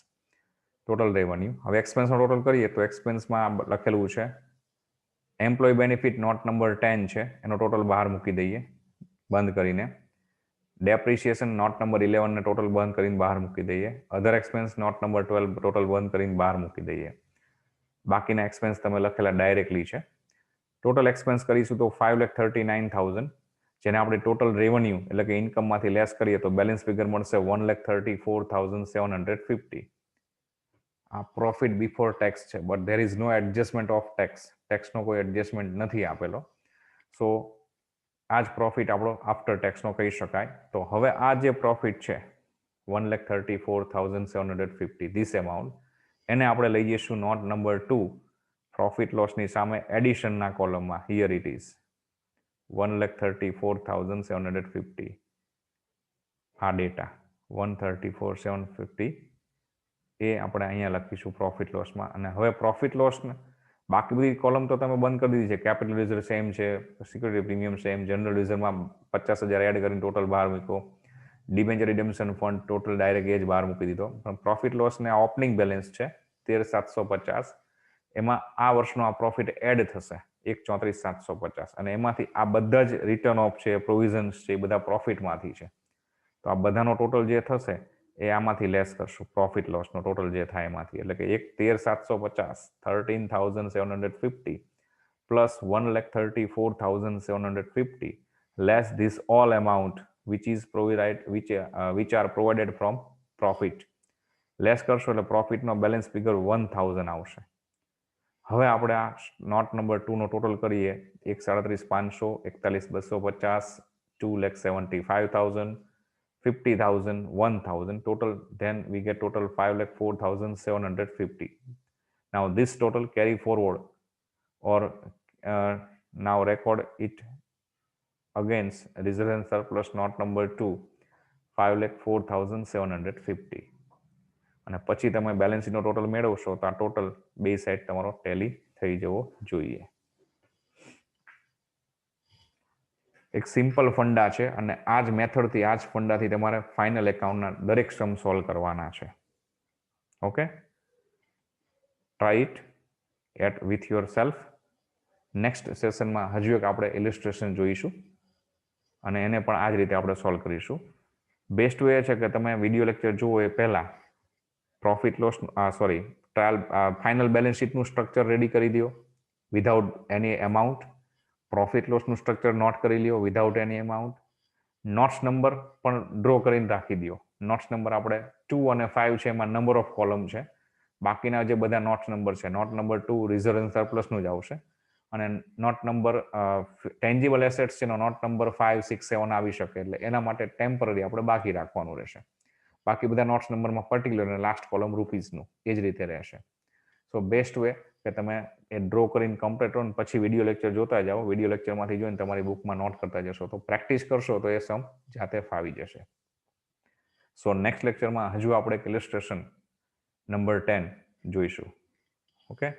ટોટલ રેવન્યુ. હવે એક્સપેન્સનો ટોટલ કરીએ તો એક્સપેન્સમાં લખેલું છે એમ્પ્લોય બેનિફિટ નોટ નંબર 10 છે, એનો ટોટલ બહાર મૂકી દઈએ બંધ કરીને. ડેપ્રિસિએશન નોટ નંબર 11 ને ટોટલ બંધ કરીને બહાર મૂકી દઈએ. અધર એક્સપેન્સ નોટ નંબર 12 ટોટલ બંધ કરીને બહાર મૂકી દઈએ. બાકીના એક્સપેન્સ તમે લખેલા ડાયરેક્ટલી છે. ટોટલ એક્સપેન્સ કરીશું તો 5,39,000, જેને આપણે ટોટલ રેવન્યુ એટલે કે ઇન્કમમાંથી લેસ કરીએ તો બેલેન્સ ફિગર મળશે 1,34,750. આ પ્રોફિટ બિફોર ટેક્સ છે, but there is no adjustment of tax. ટેક્સનો કોઈ એડજસ્ટમેન્ટ નથી આપેલો, સો આ જ પ્રોફિટ આપણો આફ્ટર ટેક્સનો કહી શકાય. તો હવે આ જે પ્રોફિટ છે 1,34,750 ધીસ એમાઉન્ટ, એને આપણે લઈ જઈશું નોટ નંબર 2 પ્રોફિટ લોસની સામે એડિશનના કોલમમાં. Here it is 1,34,750. આ ડેટા 1,34,750 એ આપણે અહીંયા લખીશું પ્રોફિટ લોસમાં. અને હવે પ્રોફિટ લોસને બાકી બધી કોલમ તો તમે બંધ કરી દીધી છે. કેપિટલ રિઝર્વ સેમ છે, સિક્યુરિટી પ્રીમિયમ સેમ, જનરલ રિઝર્વમાં 50,000 એડ કરીને ટોટલ બહાર મૂક્યો, debenture redemption fund total direct એ જ બહાર મૂકી દીધો. પણ પ્રોફિટ લોસને આ ઓપનિંગ બેલેન્સ છે 13,750, એમાં આ વર્ષનો આ પ્રોફિટ એડ થશે 1,34,750, અને એમાંથી આ બધા જ રિટર્ન ઓફ છે, પ્રોવિઝન્સ છે, એ બધા પ્રોફિટમાંથી છે. તો આ બધાનો ટોટલ જે થશે એ આમાંથી લેસ કરશું, પ્રોફિટ લોસનો ટોટલ જે થાય એમાંથી. એટલે કે 13,750, 13,750 plus 1,34,750 less this all amount which are provided from profit. Less કરશો એટલે પ્રોફિટનો બેલેન્સ ફિગર 1,000 આવશે. હવે આપણે આ નોટ નંબર 2 નો ટોટલ કરીએ 1,37,500, 41,250, 2,75,000, 50,000, 1,000 total, then we get total 5,04,750. Now this total carry forward or now record it against reserve and surplus note number 2 5,04,750. અને પછી તમે બેલેન્સ શીટનો ટોટલ મેળવશો તો આ ટોટલ બે સાઈડ તમારો ટેલી થઈ જવો જોઈએ. એક સિમ્પલ ફંડા છે અને આ જ મેથડથી આ જ ફંડાથી તમારે ફાઇનલ એકાઉન્ટના દરેક સમ સોલ્વ કરવાના છે. Okay, try it at with yourself. Next સેશનમાં હજુ એક આપણે ઇલિસ્ટ્રેશન જોઈશું અને એને પણ આ જ રીતે આપણે સોલ્વ કરીશું. બેસ્ટ વે છે કે તમે વિડીયો લેક્ચર જુઓ એ પહેલાં પ્રોફિટ લોસ ફાઇનલ બેલેન્સ શીટનું સ્ટ્રક્ચર રેડી કરી દો વિધાઉટ એની અમાઉન્ટ. પ્રોફિટ લોસનું સ્ટ્રક્ચર નોટ કરી લ્યો without any amount. Notes number પણ ડ્રો કરીને રાખી દો. નોટ્સ નંબર આપણે 2 અને 5 છે, એમાં નંબર ઓફ કોલમ છે. બાકીના જે બધા નોટ્સ નંબર છે, નોટ નંબર 2 રિઝર્વ એન્ડ સરપ્લસનું જ આવશે અને નોટ નંબર ટેન્જિબલ એસેટ્સ છે નોટ નંબર 5, 6, 7 આવી શકે, એટલે એના માટે ટેમ્પરરી આપણે બાકી રાખવાનું રહેશે. બાકી બધા નોટ્સ નંબરમાં પર્ટિક્યુલર અને લાસ્ટ કોલમ રૂપીઝનું એ જ રીતે રહેશે. સો બેસ્ટ વે કે તમે એ ડ્રો કરીને કમ્પ્લીટ કરો પછી વિડીયો લેક્ચર જોતા જાઓ. વિડીયો લેક્ચરમાંથી જોઈને તમારી બુકમાં નોટ કરતા જશો તો પ્રેક્ટિસ કરશો તો એ સમ જાતે ફાવી જશે. સો નેક્સ્ટ લેક્ચરમાં હજુ આપણે એક ઇલિસ્ટ્રેશન નંબર 10 જોઈશું. ઓકે.